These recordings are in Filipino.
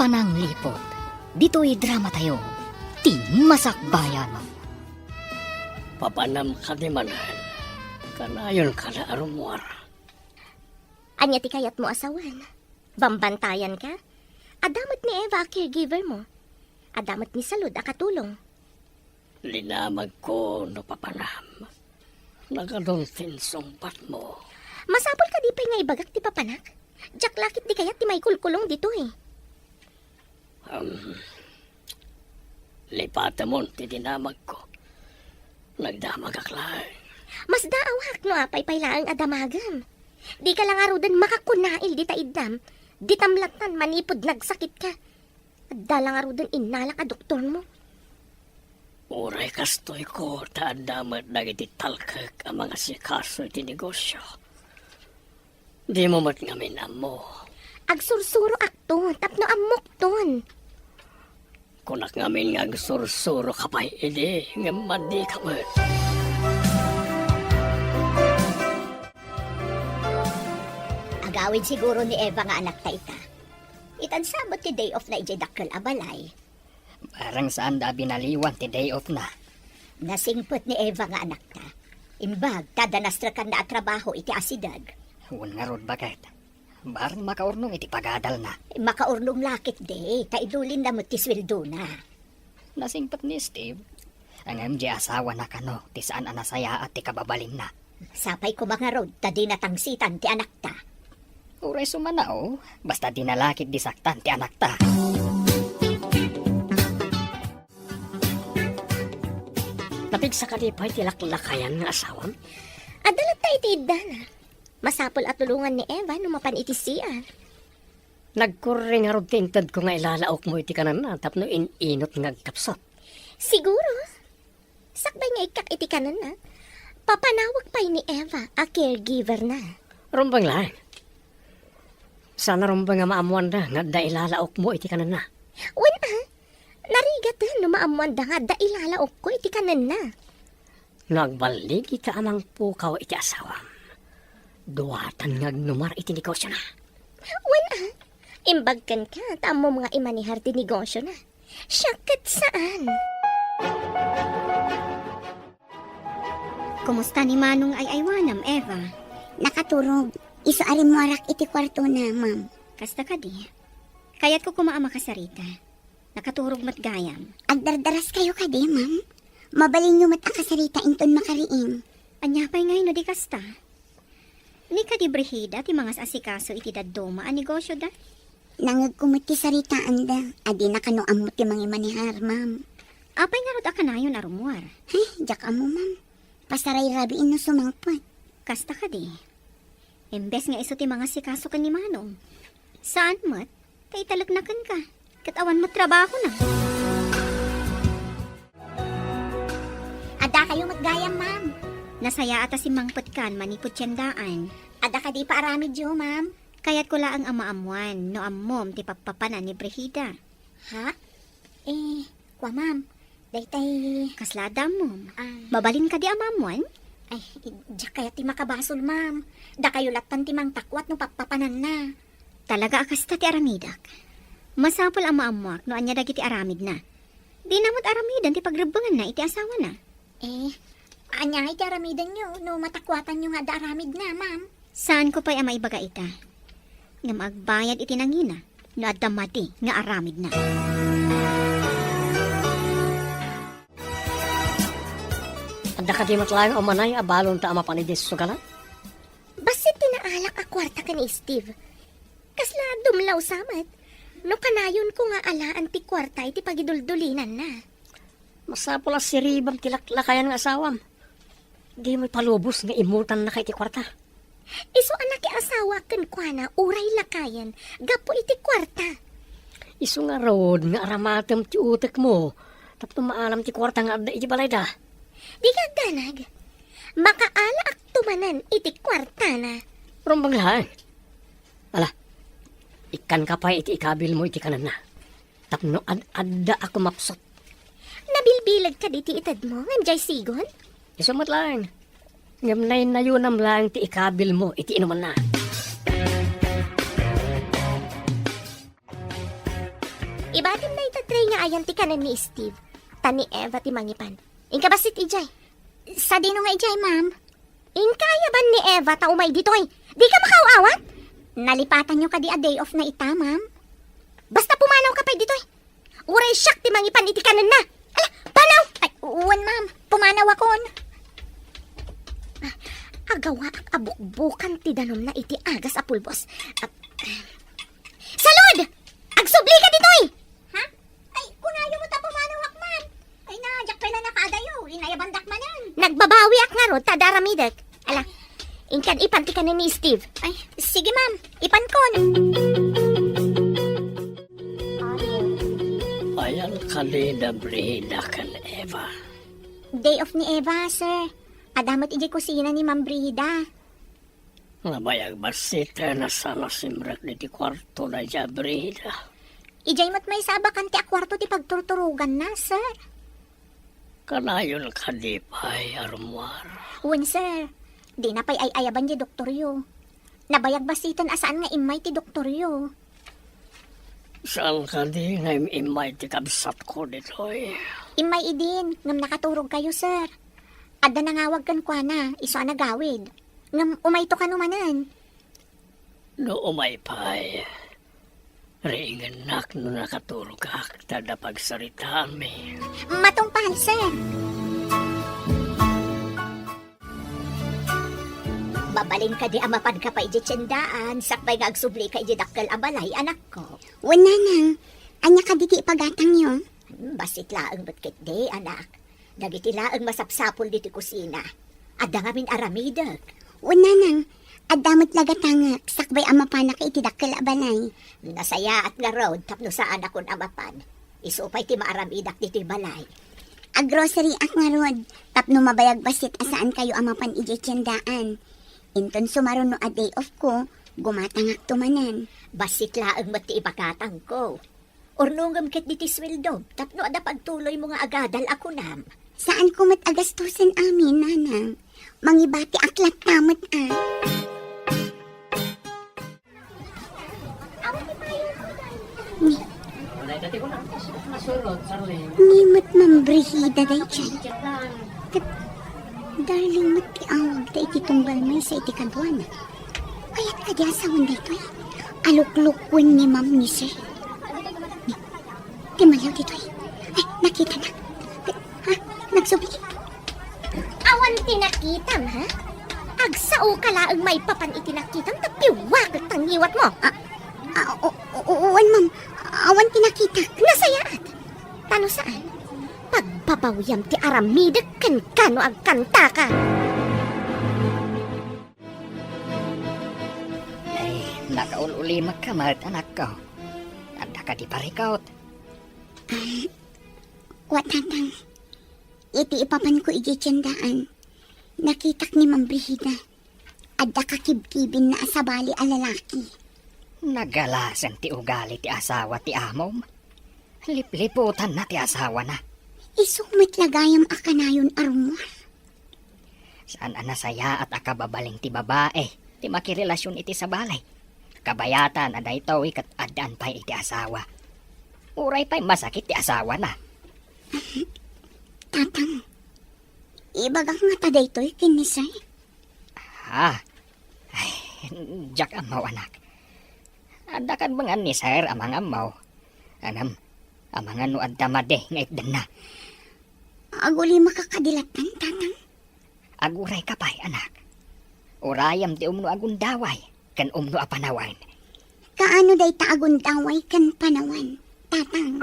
pananglipot. Dito'y drama tayo. Ti masakbayan. Papanam ka di manan. Kanayon ka na arumwar. Anya ti kayat mo asawan. Bambantayan ka. Adamot ni Eva caregiver mo. Adamot ni Salud akatulong. Linamag ko no papanam. Nagadonsin sumpat mo. Masapol ka di pa nga ibagak ti papanak. Jack lakit di kayat ti may kulkulong dito eh. Lipata mo ti dinamag ko. Nagdamag aklay. Mas daawak no apay pailaang adamagan. Di ka lang arudan makakunail di taidnam. Di tamlatan manipod nagsakit ka. Dalang arudan inalak a doktor mo. Uray kastoy ko taadamat dagiti talkak ang mga sikaso iti negosyo. Di mo mat ngamin mo. Agsursuro akton, tapno amok ton. Kunak ngamin nga agsursuro kapay ide nga madi ka mat. Agawid siguro ni Eva nga anak ta ita. Itansabot ti day off na ijay dakkel abalay. Parang saan da binaliwan ti day off na. Nasingpot ni Eva nga anak ta. Imbag, tadanastra ka na at trabaho iti asidag. Huwag nga rod bakit. Barang makaurnong iti pagadal na. Makaurnong lakit de, kaidulin na mo ti sweldo na. Nasingpat ni Steve. Ang MJ asawa na kano, ti saan anasaya at ti kababalin na. Sapay ko mga rod, tadi natangsitan ti anak ta. Uray sumanao, basta dinalakit disaktan ti anak ta. Napig sa kalipay tilaklakayan ng asawam. Adalat ta iti idana. Masapol at tulungan ni Eva numapan iti siya. Nagkuring nga rod tintad ko nga ilalaok mo iti kanan na tapno inot nga kapsot. Siguro. Sakbay nga ikak iti kanan na. Papanawag pa ni Eva, a caregiver na. Rumbang lang. Sana rumbang nga maamuan na nga da ilalaok mo iti kanan na. Wen narigat no maamuan da nga da ilalaok ko iti kanan na. Nagbalik iti amang pukaw iti asawam. Duwatan nga numar iti negosyo na. Wen imbagkan ka, tamo mga imanihar ti negosyo na. Syakit saan? Kumusta ni Manong ay aywanam, Eva? Nakaturog. Isaari mo arak iti kwarto na, ma'am. Kasta ka di. Kaya't ko kumaama ka sarita. Nakaturog matgayam. Agdardaras kayo ka di, ma'am. Mabalin nyo mat akasarita inton makariin. Anyapay ngay no di kasta. Ni ka di brehida ti mga asikaso iti daddoma ang negosyo da. Nangag kumot ti saritaan da. Adi na kanoam mo ti mga manihar, ma'am. Apay nga rod akanayon arumwar. Hey, jak mo, ma'am. Pasaray rabiin no sumangpot. Kasta ka di. Imbes nga iso ti mga sikaso ka ni Manong. Saan mo't? Kay talagnakan ka. Katawan mo trabaho na. Ada kayo matgayam, ma'am. Nasaya ata si Mangpot kan manipot tiyandaan. Ada ka di pa aramid yo, ma'am. Kaya't ko laang amaamuan no ammom ti papapanan ni Brehida. Ha? Kwa, ma'am. Daytay... Kaslada mom. Ah, Mabalin ka di amamuan? ay, jak kaya ti makabasol, ma'am. Da kayo latan ti mang takwat no papapanan na. Talaga akasta ti aramidak. Masapol ang maamuak no anya dagiti aramid na. Di namot aramidan ti pagrebangan na iti asawa na. Anya iti aramidan nyo no matakwatan nyo nga da aramid na, ma'am. Saan ko pa'y maibaga ita? Nga magbayad iti nangina no adamati nga aramid na. Anda ka di matlayang o manay abalon ta ama panidis sugalan? Basit tinaalak a kwarta ka ni Steve. Kasla dumlaw samat. No kanayon ko nga alaan ti kwarta iti pagiduldulinan na. Masapula si Ribam tilaklakayan ng asawam. Di mo'y palubos nga imutan na kay ti kwarta. Iso anak ki asawa ken kuana uray lakayan. Gapo iti kwarta. Isu nga rod nga aramatem ti utek mo. Tapos maalam ti kwarta nga adda iti balay da. Di ka danag. Makaala ak tumanan iti kwarta na. Rumbang lang. Ala, ikan ka pa iti ikabil mo iti kanan na. Tapno adda ako mapsot. Nabilbilag ka di ti itad mo, anjay sigon? Isumat lang. Ngamnay na yun ang lang ti ikabil mo iti inuman na. Ibatim na itatry nga ayan ti kanan ni Steve. Tani Eva ti mangipan. Inka basit ijay. Sa dino nga ijay, ma'am. Inkaya ban ni Eva ta umay ditoy? Di ka makaawat? Nalipatan nyo ka di a day off na ita, ma'am. Basta pumanaw ka pa ditoy. Uray siyak ti mangipan iti kanan na. Ala, panaw! Ay, uwan, ma'am. Pumanaw akon. Agawa ak abukbukan ti danom na iti agas a pulbos. Salud! Agsubli ka ditoy! Ha? Ay, kunayo mo ta pumanaw ak, ma'am. Ay na, jak pala nakadayo. Inayabandak manan. Nagbabawi ak nga ro, tadaramidek. Ala, inkan ipanti ka na ni Steve. Ay, sige, ma'am. Ipan kon. Ayan kalina Brida kan Eva. Day off ni Eva, sir. Adamot ijay kusina ni Ma'am Brida. Nabayag basita na sana simrak ni ti kwarto na dya Brida. Ijay mo't may sabakan ti akwarto ti pagturturugan na, sir. Kanayon kadipay armoire. Uwan, sir. Di na pa'y ayaban di doktoryo. Nabayag basitan asaan nga imay ti doktoryo. Saan ka di nga imay ti kabsat ko ditoy? Imay idin, ngam nakaturog kayo, sir. Adda nangawag kan kwa na, iso nagawid. Ngam umayto ka numanan. No umay pay. Ringan nak no nakatulog ka tada pagsarita mi. Matungpal, sir. Babalin ka di amapad ka pa iji tiyandaan, sakbay nga agsubli ka iji dakkel abalay, anak ko. Wala nang. Anya ka diti ipagatang yun? Basit laang batkit di, anak. Dagiti laang masapsapol diti kusina. Adda nga min aramidag. Wala nang. Adamot lagatangak. Sakbay amapanak iti dakkel abalay. Nasaya at nga road tapno saan akon amapan. Isupay ti maaramidak diti balay. A grocery ak nga rod. Tapno mabayag basit asaan kayo amapan iti tiyandaan. Inton sumaron no a day off ko, gumatangak tumanan. Basit laang mati ipakatang ko. Ornungam ket diti sweldo, tapno ada pagtuloy mo nga agadal ako nam. Saan ko agastusan amin, nanang? Mangibati aklat tamot Nimot mambrihida day chay. Darling mo't ti awag da iti tunggal may sa iti kadwana. Kayat ka di asawan da ito Aluklukwen ni ma'am ni sir. Ti malaw dito Ay, nakita na. Ha? Nagsubli. Awan tinakitam, ha? Agsao ka laang may papan itinakitam, tapiwag tang iwat mo. Uwan ma'am. Awan tinakita. Nasayaat. Tano saan? Pagbabawyam ti aramidag kan kano ang kanta ka. Ay, nakaululi magkamat anak ko. Anda ka di parikaut. Watatang. Iti ipapan ko iti tiyandaan. Nakitak ni Ma'am Brihida. Adda kakibkibin na asabali a lalaki. Nagalasan ti ugali ti asawa ti amom. Lipliputan na ti asawa na. Isumit lagayam akanayon arumor. Saan anasaya at akababaling ti babae. Ti makirelasyon iti sa balay. Kabayatan aday ito ikat adan pa iti asawa. Uray pa'y masakit ti asawa na. Tatang. Ibagang nga taday to'y kinisay. Ha? Ay, jak amaw anak. Ada kan bangan ni sir amang amaw. Anam, amangan no adda made nga itdan na. Aguli makakadilatan, tatang. Aguray ka pa'y anak. Urayam ti umno agundaway, kan umno apanawan. Kaano day taagundaway kan panawan, tatang.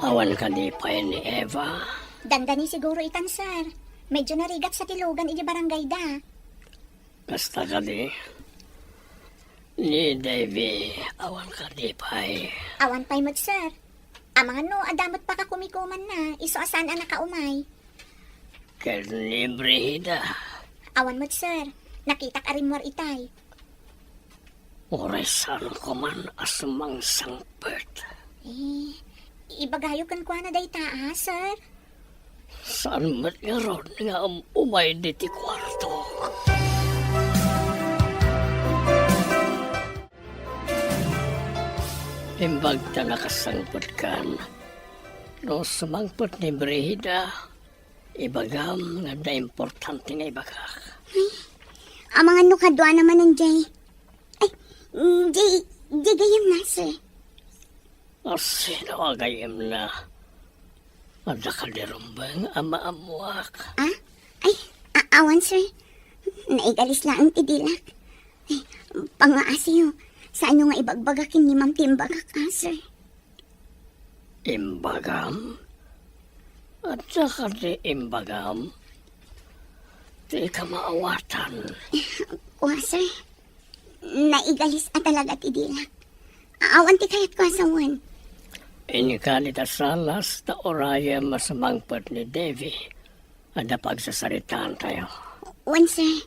Awan ka di pa ni Eva. Dandani siguro itan, sir. Medyo narigat sa tilugan iji barangay da. Basta ka di. Ni Davy, awan ka di pa'y. Awan pa'y mo't, sir. Amangan no, adamot pa ka kumikuman na. Iso asan ang nakaumay. Ken ni Brida. Awan mo't, sir. Nakitak arimor itay. Oresan ko man asumang sangpert. Ibagayo kan kwa na day taa, sir. Saan mat nga ron nga umay diti kwarto? Imbag ta nakasangpot kan. No sumangpot ni Brehida, ibagam nga da importante nga ibagak. Ang mga nukadwa naman ng Jay. Ay, Jay gayam na, sir. Sino agayem na? Ada ka dirumbang ama amuak. Ah? Ay, awan, sir. Naigalis lang ang tidilak. Ay, pangaasiyo. Saan nyo nga ibagbagakin ni Ma'am Timbagak, sir? Imbagam? At saka di imbagam? Di ka maawatan. Kuha, sir. Naigalis at talaga tidilak. Awan ti kayat ko asawan. Ini kanita salas ta oraya masamangpot ni Devi. Ada pagsasaritaan tayo. Wan, sir.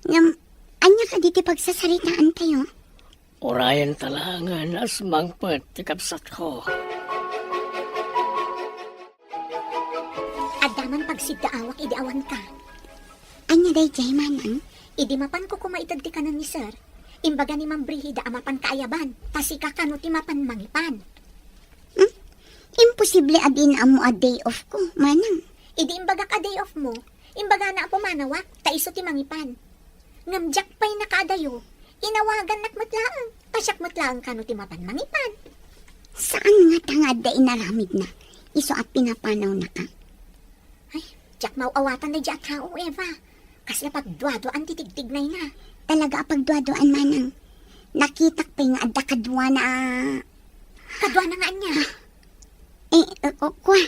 Anya ka diti pagsasaritaan tayo? Orayan talangan as mangpot ti kapsat ko. Adaman pagsigdaawak idi awan ka. Anya day jay manang? Idi mapan ko kumaitad ti kanan ni sir. Imbaga ni Ma'am Brehida amapan kaayaban. Tasika kano ti mapan mangipan. Imposible adin amo a day off ko, manang. Idi imbaga ka day off mo. Imbaga na ako manawak. Taiso ti mangipan. Ngamjak pa'y nakadayo. Inawagan nakmatlaang. Pasyak matlaang kano ti mapan mangipan. Saan nga tangad da inaramid na? Iso at pinapanaw na ka. Ay, jak mauawatan na dya tao, Eva. Kasi pagdwado-an titigtignay na. Talaga apagduadoan manang. Nakitak pa nga adda kadwa na... Kadwa na nga niya. Kuha.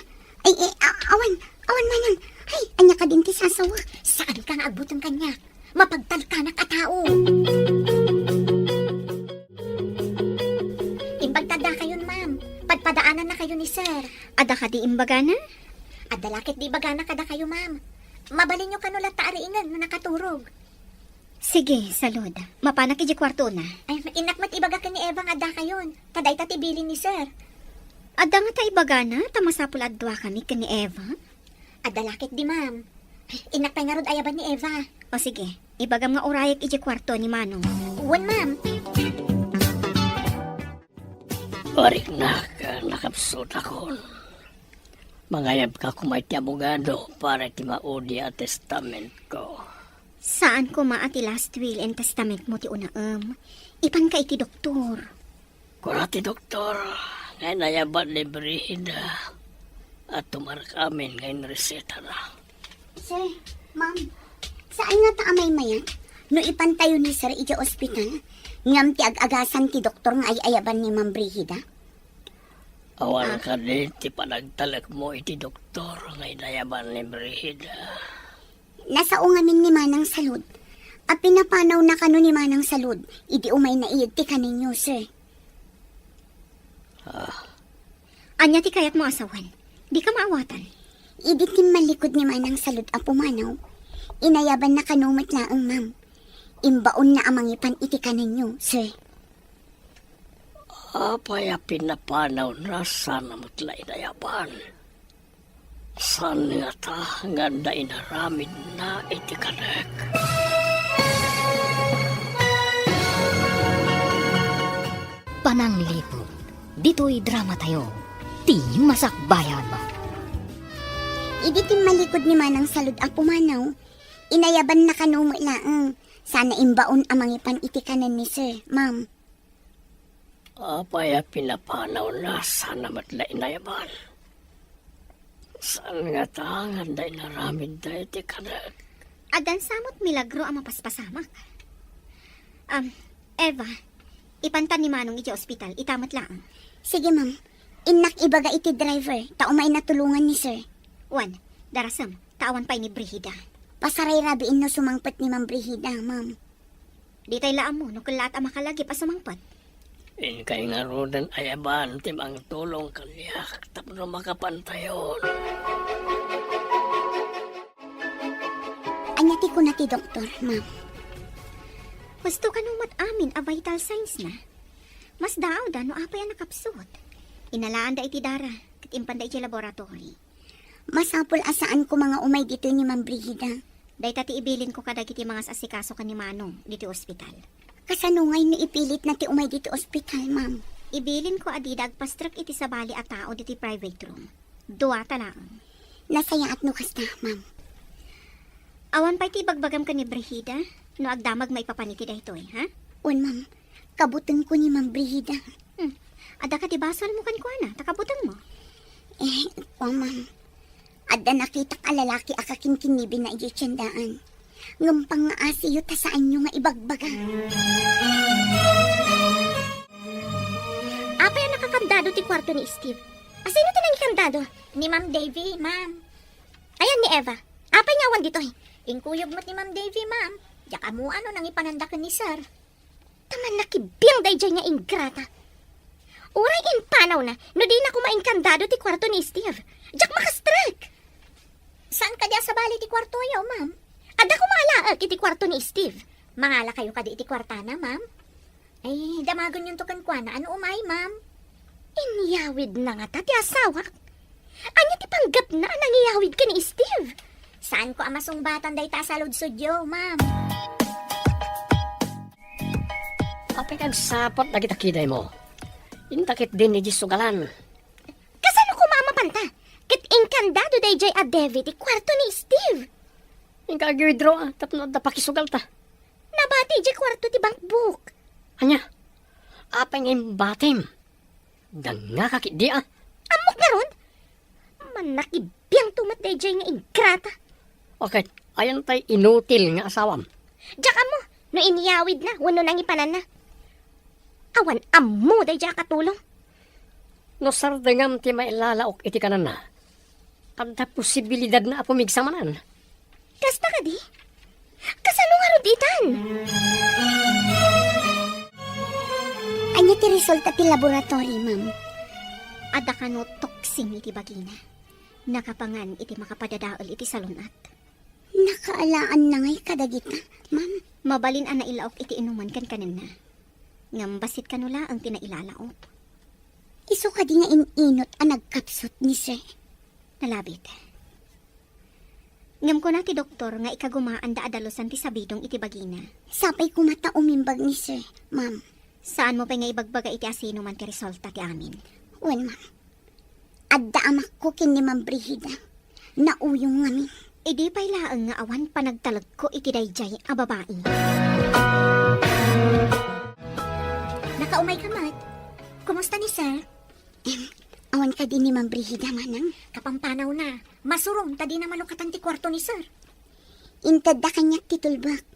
Awan manang. Ay, anya ka din ti sasawa. Saan ka nga agbutan kanya? Mapagtalkanak a tao. Imbagtada kayo, ma'am. Padpadaanan na kayo ni sir. Ada ka di imbaga na? Adalakit di bagana kada kayo, ma'am. Mabalin nyo kanulat taariingan na nakaturog. Sige, salud. Mapanak iji kwarto na. Ay, inakmat ibaga ka ni Eva nga da kayon. Taday tatibilin ni sir. Ada nga ta ibaga na, tamasapul adwa kami ka ni Eva. Adalakit di, ma'am. Ay, inakpay nga rod ayaban ni Eva. O sige, ibagam nga urayak iji kwarto ni Manong. Uwan, ma'am. Orik na ka nakapsot akon. Mangayab ka kumay ti abogado para ti maudi a testament ko. Saan ko maati last will and testament mo ti unaam? Ipan ka iti doktor. Kura ti doktor, ngay nayaban ni Brehida at tumar kami ngay reseta na. Sir, ma'am. Saan nga ta amay mayat? No ipantayo ni sir iti ospital. Ngam ti ag-agasan ti doktor nga ay ayaban ni Ma'am Brehida. Awan ka din ti panagtalak mo iti doktor ngay nayaban ni Brehida. Nasa ungamin ni Manang Salud. A pinapanaw na kano ni Manang Salud. Idi umay na iyad ti kaninyo, sir. Anya ti kayat mo asawan. Di ka maawatan. Idi ti malikod ni Manang Salud a pumanaw. Inayaban na kanumat laang, ma'am. Imbaon na amangipan iti kaninyo, sir. Apay a pinapanaw na sana mutla inayaban. San nga ta nga da inaramid na iti kanek. Pananglipot. Dito'y drama tayo. Ti masakbayan mo. Idi ti malikod ni Manang Salud a pumanaw. Inayaban na kanumat laang. Sana imbaon amangipan iti kanan ni sir, ma'am. Apay a pinapanaw na sana matla inayaban. Saan nga ta nga da inaramid na iti kanek. Adan samot milagro ang mapaspasamak. Eva, ipantan ni Manong iti ospital, itamat lang. Sige, ma'am. Inak ibaga iti driver. Taumay natulungan ni sir. Wan, darasam, tawan pa'y ni Brehida. Pasaray rabiin no sumangpot ni Ma'am Brehida, ma'am. Di tayo laan mo, no kalat ang makalagi pa sumangpat. In kay nga rodan ayaban timang tulong kaniyak tapno makapantayon. Anyati ko na ti doktor, ma'am. Gusto ka numat amin a vital signs na. Mas daaw da no apay ang nakapsot. Inalaan da iti dara, kat impan da iti laboratory. Masapol asaan ko mga umay dito ni Ma'am Brehida. Day tati ibilin ko kadag iti mga asikaso ka ni Manong dito ospital. Kasanungay na ipilit na ti umay dito ospital, ma'am. Ibilin ko adida agpastrek iti sabali a tao diti private room. Duwata lang. Nasaya at no kasta, ma'am. Awan pa iti bagbagam ka ni Brigida, no agdamag maipapaniti daytoy, ha? Wan, ma'am. Kabutang ko ni Ma'am Brigida. Ada ka ti basol mo kan kuana, takabutang mo. Ma'am. Adda nakita ka lalaki akakinkinibin na ijitsandaan. Ngampang nga asiyo ta saan nyo nga ibagbaga. Apa yung nakakandado ti kwarto ni Steve? Asino ti nang ikandado? Ni Ma'am Davy, ma'am. Ayan ni Eva. Apa yung awan dito, Ingkuyog mo't ni Ma'am Davy, ma'am. Yaka mo ano nang ipanandakan ni sir. Taman nakibiyang dayjay nga ingrata. Uray in panaw na, no di na kumainkandado ti kwarto ni Steve. Diyak makastrek. Saan ka diya sa bali ti kwarto yaw, ma'am? Ada kumalaag iti kwarto ni Steve. Mangala kayo ka di iti kwartana, ma'am? Ay, damagon yung tukan kwa na. Ano umay, ma'am? Inyawid na nga ti asawa. Anya ti panggap na nangiyawid ka ni Steve. Saan ko amasong batan day ta sa ludsudyo, ma'am? Apay kag sapot na kita kiday mo. Intakit din ni Jisugalan. Kasano kumamapanta? Kit inkandado dayjay a David ti kwarto ni Steve. Ingka withdraw tapno da pakisugal ta. Nabati di kwarto ti bankbook. Anya, apay ngayon batim. Danga kakit di Amok na ron. Manakibiyang tumat dayjay nga ingrata. Okay, ayan tay inutil nga asawam. Diyak mo, no inyawid na, wano nang ipanan na. Awan ammo dayjay katulong. No sardengam ti mailalaok iti kanan na. Kada posibilidad na apumigsamanan. Kasta ka di? Kasano nga ruditan? Anya ti resulta ti laboratory, ma'am. Ada ka no toksing iti bagina. Nakapangan iti makapadadaol iti salunat. Nakaalaan na ngay kadagita, ma'am. Mabalin ana ilaok iti inuman kan kanina. Ngambasit kanula ang tinailalaok. Iso ka di nga ininot ang nagkapsot ni sir. Nalabit. Ngam ko na ti doktor nga ikagumaan da adalosan ti sabidong iti bagina. Sapay kumata umimbag ni sir, ma'am. Saan mo pa nga ibagbaga iti asino man ti resulta ti amin? Wan, ma'am. Adda amak ko kin ni Ma'am Brigida. Nauyong ngami. Idi pa'y laang nga awan panagtalag ko iti dayjay a babae. Nakaumay ka, mat. Kumusta ni sir? Awan ka din ni Ma'am Brigida, manang. Kapampanaw na. Masurong, tadi na malukatan ti kwarto ni sir. Intad da kanyak titulbak.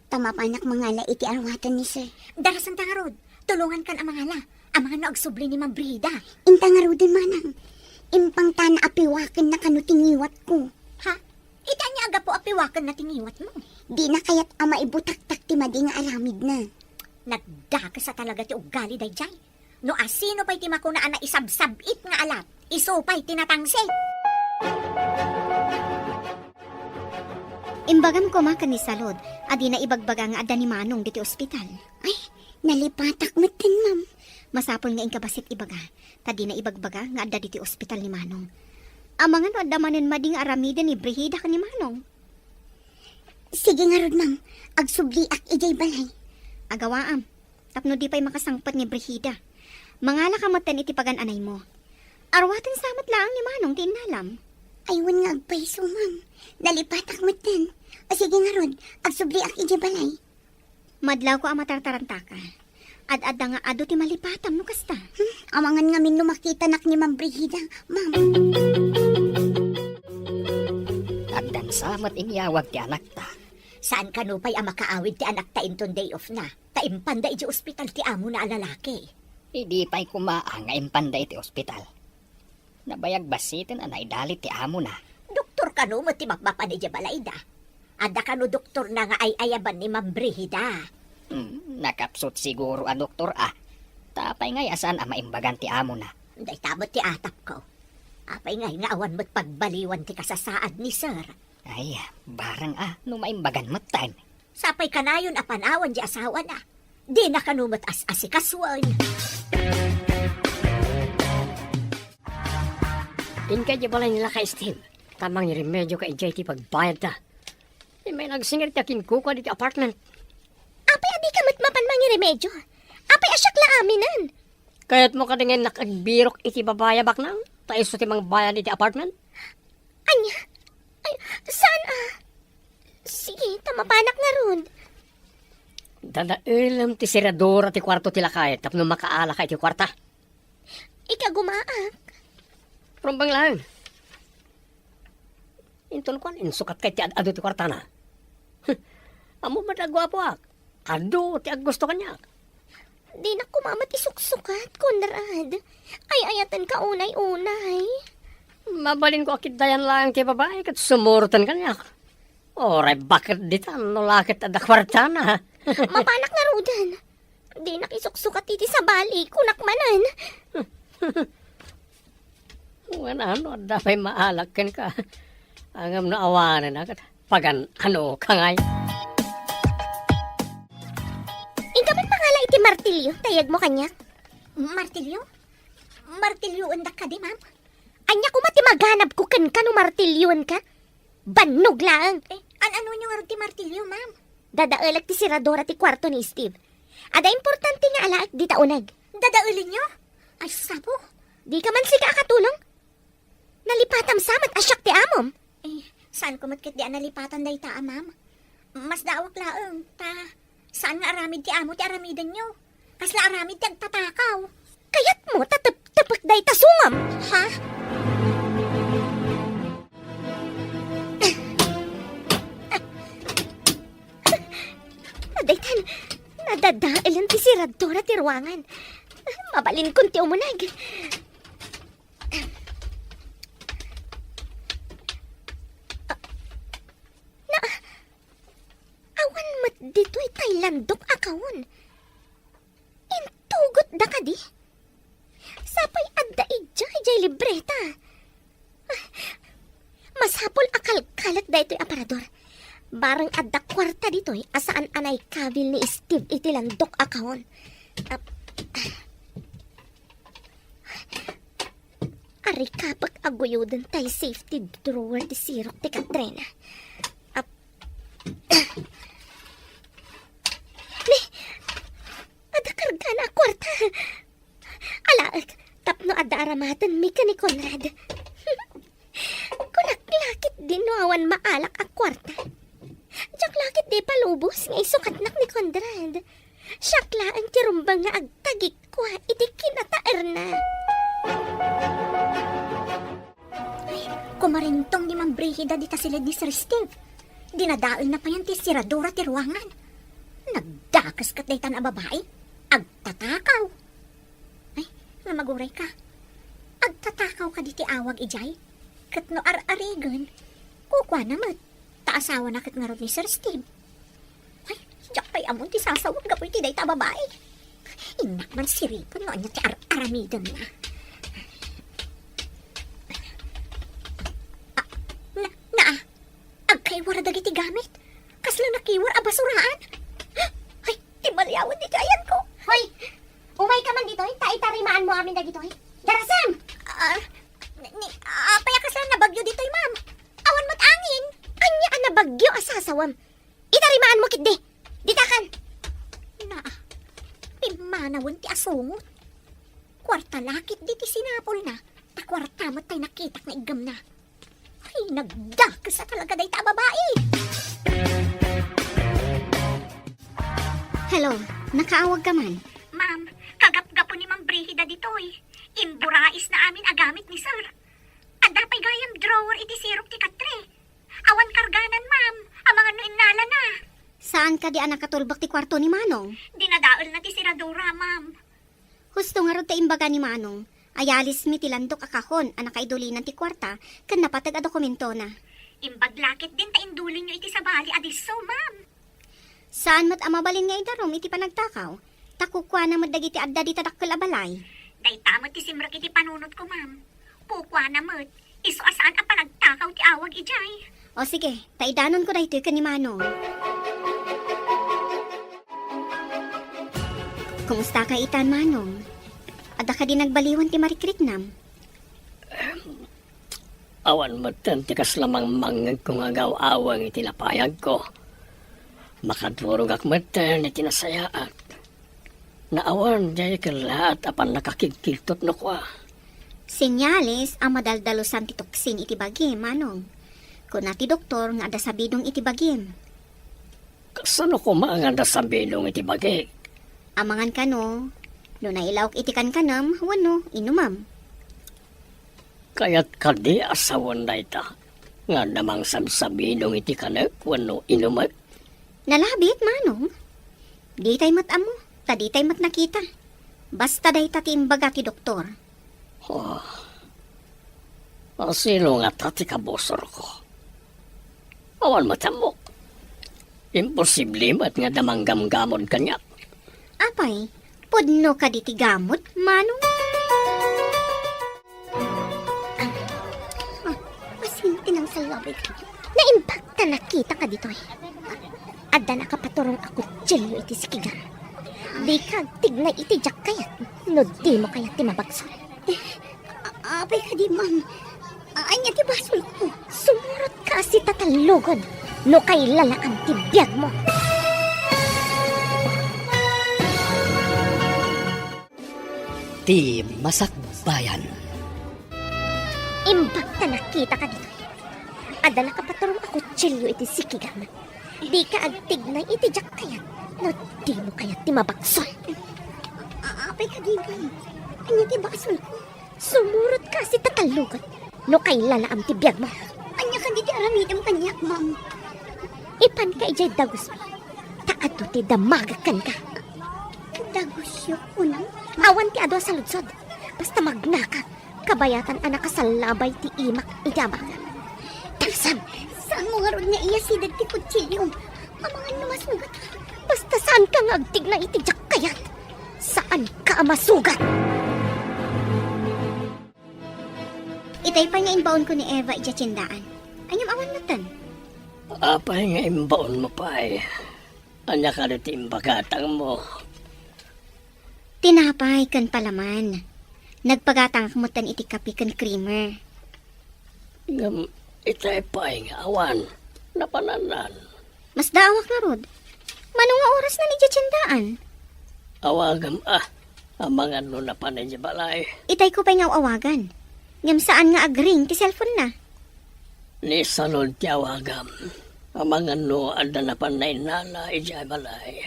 Tamapanak mga la iti arwatan ni sir. Darasan ta nga rod. Tulungan kan ang mga la. Ang mga naagsubli ni Ma'am Brida. Inta nga din, manang. Impang tana apiwakan na kanutingiwat ko. Ha? Ita niya aga po apiwakan na tingiwat mo. Di na kaya't ama ibutak-tak ti madi nga aramid na. Nagdaka sa talaga ti ugali dayjay. No asino pa'y ti makunaan na isabsabit nga alat. Iso pa'y tinatangsi. Imbagam ko makan ni Salod, adi na ibagbaga nga adda ni Manong diti ospital. Ay, nalipatak mo tin, ma'am. Masapol nga inkabasit ibaga, tadi na ibagbaga nga adda diti ospital ni Manong. Amangan no adda manen mading aramiden ni Brigida ka ni Manong. Sige nga rod, ma'am. Agsubli ak ijay balay. Agawaam, tapno di pa'y makasangpat ni Brigida. Mangala ka matan iti pagan-anay mo. Arwatan samat lang ni Manong ti inalam. Aywan nga agpaiso, ma'am. Nalipatak mo tin. O sige nga rod, agsubli ak ijay balay. Madlaw ko ang matartaranta ka. Ad-adda nga ado ti malipatam no kasta. Amangan nga min makita nak ni Ma'am Brigida, ma'am. Agdan samat inyawag ti anak ta. Saan ka no pa'y ang makaawid ti anak ta inton day off na? Taimpanda iti ospital ti amo na alalaki. Hindi pa'y kumaang nga impanda iti ospital. Nabayag basitin ang naidalit ti amo na. Doktor ka no, mati makmapan ni Jabalayda. Ada ka no doktor na nga ay ayaban ni Ma'am Brigida. Nakapsot siguro ang doktor Tapay ngay asan ang maimbagan ti amo na. Day tabot ti atap ko. Apay ngay nga awan mo't pagbaliwan ti kasasaad ni sir. Ay, barang no maimbagan mo't time. Sapay kanayon apanawan di asawa na. Di na kanumot as-asikaswan. Inkay di balay nila kay Steve. Tamang remedyo kay JT pagbayad ta. May nagsingir ti akin kuka dito apartment. Apay adi ka matmapan mangi remedyo. Apay asyak la aminan. Kaya't mo kadingin nakagbirok iti babaya baknang? Taiso ti mga bayan iti apartment? Anya? Ay, saan Sige, tamapanak nga ron. Dadailam ti siradora ti kwarto ti lakay tapno makaala ka iti kwarta. Ika gumaak. Rumbang lang. Inton ko, insukat kay ti ado ti kwarta na. Amo madagwapo ak. Ado ti gusto kanya. Di na kumamat isuksukat, Konrad. Ay, ayatan ka unay-unay. Mabalin ko akit dayan lang ti babae kat sumurutan kanya. Oray, bakit ditan no lakit ada kwarta na? Mapanak nga rudan. Di nakisuksukat iti sa bali, kunak manan. Ano, dapay maalakan ka. Angam na awanan agad. Pagan, ano, kangay. Ingaman pangala iti martilyo, tayag mo kanya. Martilyo? Martilyo undak ka di, ma'am? Anya ko mati maghanap ko kan ka no martilyon ka. Banog lang. Ano nyo nga ron ti martilyo, ma'am? Dadaalag ti siradora ti kwarto ni Steve. Ada importante nga alaak di taunag. Dadaulin nyo? Ay, sabo. Di ka man siga katulong. Nalipatam samat asyak ti amom. Saan ko matkit di analipatan day ta, ma'am? Mas daawak laeng, saan nga aramid ti amo ti aramidan nyo? Kasla aramid ti agtatakaw. Kayat mo tatap-tapak day tasungam. Ha? Adaytan, nadadailan ti siradora ti ruangan. Mabalin kun ti umunag. Awan mat dito'y Thailandok akawon. Intugot da ka di? Sapay adda ijay jay libreta. Masapol akal-kalat da ito'y aparador. Barang adda kwarta dito'y asaan anay kabil ni Steve iti landok akawon. Ari kapak aguyudan tay safety drawer di sirok ti Katrina. Ada karga na kwarta. Alaag, tapno ada aramatan mika ni Conrad. Kunaklakit din no awan maalak ang kwarta. Diyak lakit di palubos nga isukatnak ni Conrad. Syakla ang tirumbang nga agtagik ko iti kinataer na. Kumarintong ni Ma'am Brigida di tasilid ni Sir Steve. Dinadaol na pa yan ti siradora ti ruangan. Nagdakas kat day tan a babae. Agtatakaw. Ay, nga maguray ka. Agtatakaw ka di ti awag ijay. Kat no ar-arigan. Kukwa naman. Taasawa na kat nga ron ni Sir Steve. Ay, siyak pa'y amon ti sasawag gapoy ti day ta babae. Inak man siripon no anya ti ar-aramidan na. Agkaywara dagiti gamit. Kasla nakiwar a basuraan. Ay, timalyawan di kayan ko. Hoy, umay ka man dito'y, taitarimaan mo amin na dito'y. Darasam! Paya kasla nabagyo dito'y, ma'am. Awan mo't angin. Anya ang nabagyo asasawam. Itarimaan mo kitdi. Ditakan. Pimanawon ti asungot. Kwarta lakit di ti sinapol na. Ta kwarta mo't tay nakitak na igam na. Ay, nagdakas na talaga day ta babae. Hello, nakaawag ka man. Ma'am, kagap-gapo ni Ma'am Brigida ditoy. Imburais na amin agamit ni Sir. Adapay gayam drawer iti sirok ti katre. Awan karganan, ma'am. Ang mga nuinala na. Saan ka di anak katulbak ti kwarto ni Manong? Dinadaol na ti siradora, ma'am. Husto nga ro ta imbaga ni Manong. Ayalis mi tilandok akahon, anak kaidulinan ti kwarta, kan napatag a dokumento na. Imbaglakit din ta indulin nyo iti sabali adiso, ma'am. Saan mat amabalin nga idarom iti panagtakaw? Takukwa na madagiti adda di tadakkel abalay. Day tamot ti simrak iti panunot ko, ma'am. Pukwa na mo't. Iso asaan ang panagtakaw ti awag ijay. O sige, taidanon ko na ito ka ni Manong. Kumusta ka itan, Manong? Ada ka din nagbaliwan ti Marikritnam? Awan mo tikas lamang mangag kung agaw-awang itinapayag ko. Makadurog ak matan iti nasayaat. Naawan jay ka lahat apan nakakikiltot no kwa. Senyales ang madaldalusan ti toksin iti bagim, manong. Kung nati doktor nga ada sabidong iti bagim. Kasano ko maanganda sa binong iti bagi? Amangan ka no, no nailawak iti kanam, wano, inumam. Kaya't kadi asawan na ita. Nga namang samsabinong iti kanek wano inumat. Nalabit, manong. Di tay mat amo, ta di tay mat nakita. Basta day ta ti imbaga ti doktor. Oh. Asilo nga tati kabosor ko. Awan matamo. Imposible mat nga damanggamgamon kanya. Apay, pudno ka di ti gamot, manong. Pasinti ng salabay ka. Na-impacta nakita ka dito eh. Adda nakapaturong ako tsilyo iti sikigan. Di ka tignay iti jak kayat. No di mo kayat ti mabagsol. Apay ka di, ma'am. Anya ti basol ko. Sumurot ka si tatalugod. No kay lalaan ti biyag mo. Ti Masakbayan. Impacta nakita ka dito eh. Adda nakapaturong ako tsilyo iti sikigan. Di ka agtignay iti jak kayat. No di mo kayat ti mabagsol. Apay ka di, ma'am. Anya ti basol ko. Sumurot ka si tatalugod. No kay lalaam ti biyag mo. Anya ka di ti aramidam kanyak, ma'am. Ipan ka ijay dagos mo. Taado ti damagakan ka. Dagusyo ko na. Awan ti ado sa lutsod. Basta magnaka. Kabayatan anak ka sa labay ti imak idabang. Talasam, Saan mo nga rod nga iya sidag ti kutsilyo? Amangan namas nugat. basta saan ka nga agtig na itijak kayat? Saan ka masugat? Itay pa nga inbaon ko ni Eva iti tiyendaan. Anyam awan natan. Apay nga imbaon mo pa eh. Anya ka rin imbagatang mo. Tinapay kan palaman. Nagpagatang kamutan iti kapi kan creamer. Ngam itay pa nga awan. Napananan. Mas daawak na rod. Manong nga oras na ni tiyendaan. Awagam amangan no na panay di balay. Itay ko pa nga awagan. Ngam saan nga agring ti cellphone na. Ni salod ti awagam. Amangan no ada na panay nala iti balay.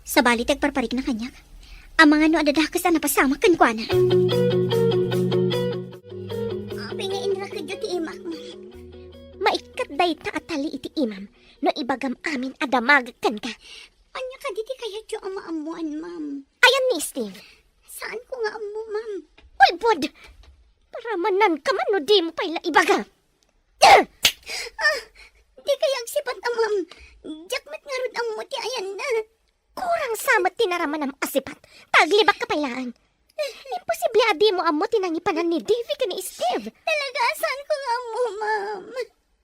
Sa bali tagparparik na kanyak. Ang mga no adadakas na napasama kan kwa na. Apay nga inra ka ti imak, ma'am. Maikat day ta atali iti imam. No ibagam amin adamagakan ka. Anya ka di ti kaya ti amaamuan, ma'am. Ayan ni Steve. Saan ko nga amo, ma'am? Uy, bod! Paramanan ka man no di mo pala ibaga. Di kaya agsipat ma'am. Jakmat nga rod ang muti ayan na. Kurang samat tinaraman ang asipat. Taglibak ka pailaan. Imposible adi mo amo tinangipanan ni Davy ka ni Steve. Talaga, saan ko nga amo, ma'am?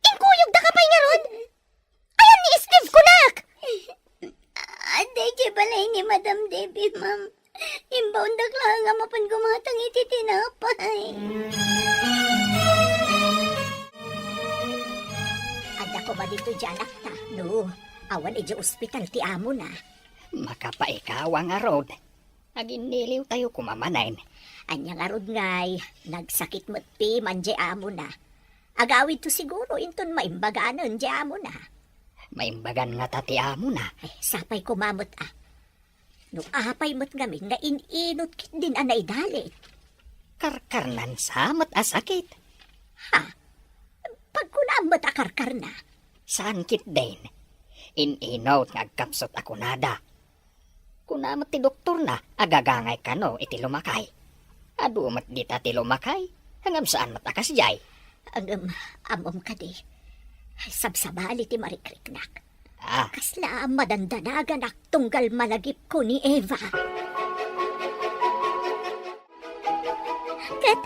Inkuyog da ka pa nga ron. Ayan ni Steve kunak! Aday, di balay ni Madam Debbie, ma'am. Imbaon dagla nga mapan gumatang iti tinapay. Ada ko ba dito dyan akta? No, awan iti ospital ti amo na. Makapaikaw ang arod. Aginiliw tayo kumamanain. Anya nga rod ngay, nagsakit mo't ti manje amo na. Agawid to siguro inton maimbaganan di amo na. Maimbagan nga tati amo na. Ay, sapay kumamot No apay mo't gamin nga ininot kit din anay dali. Karkarnan samat asakit. Ha? Pag kunamot akarkar na. Saan kit din? Ininaw nga agkapsot ako nada. Kunamot ti doktor na, agagangay ka no iti lumakay. Adumat di ta ti lumakay, hangam saan matakas jay. Amom ka di. Sabsabali ti marikriknak. Ah, Kasla madandanagan ak tunggal malagip ko ni Eva. Kat,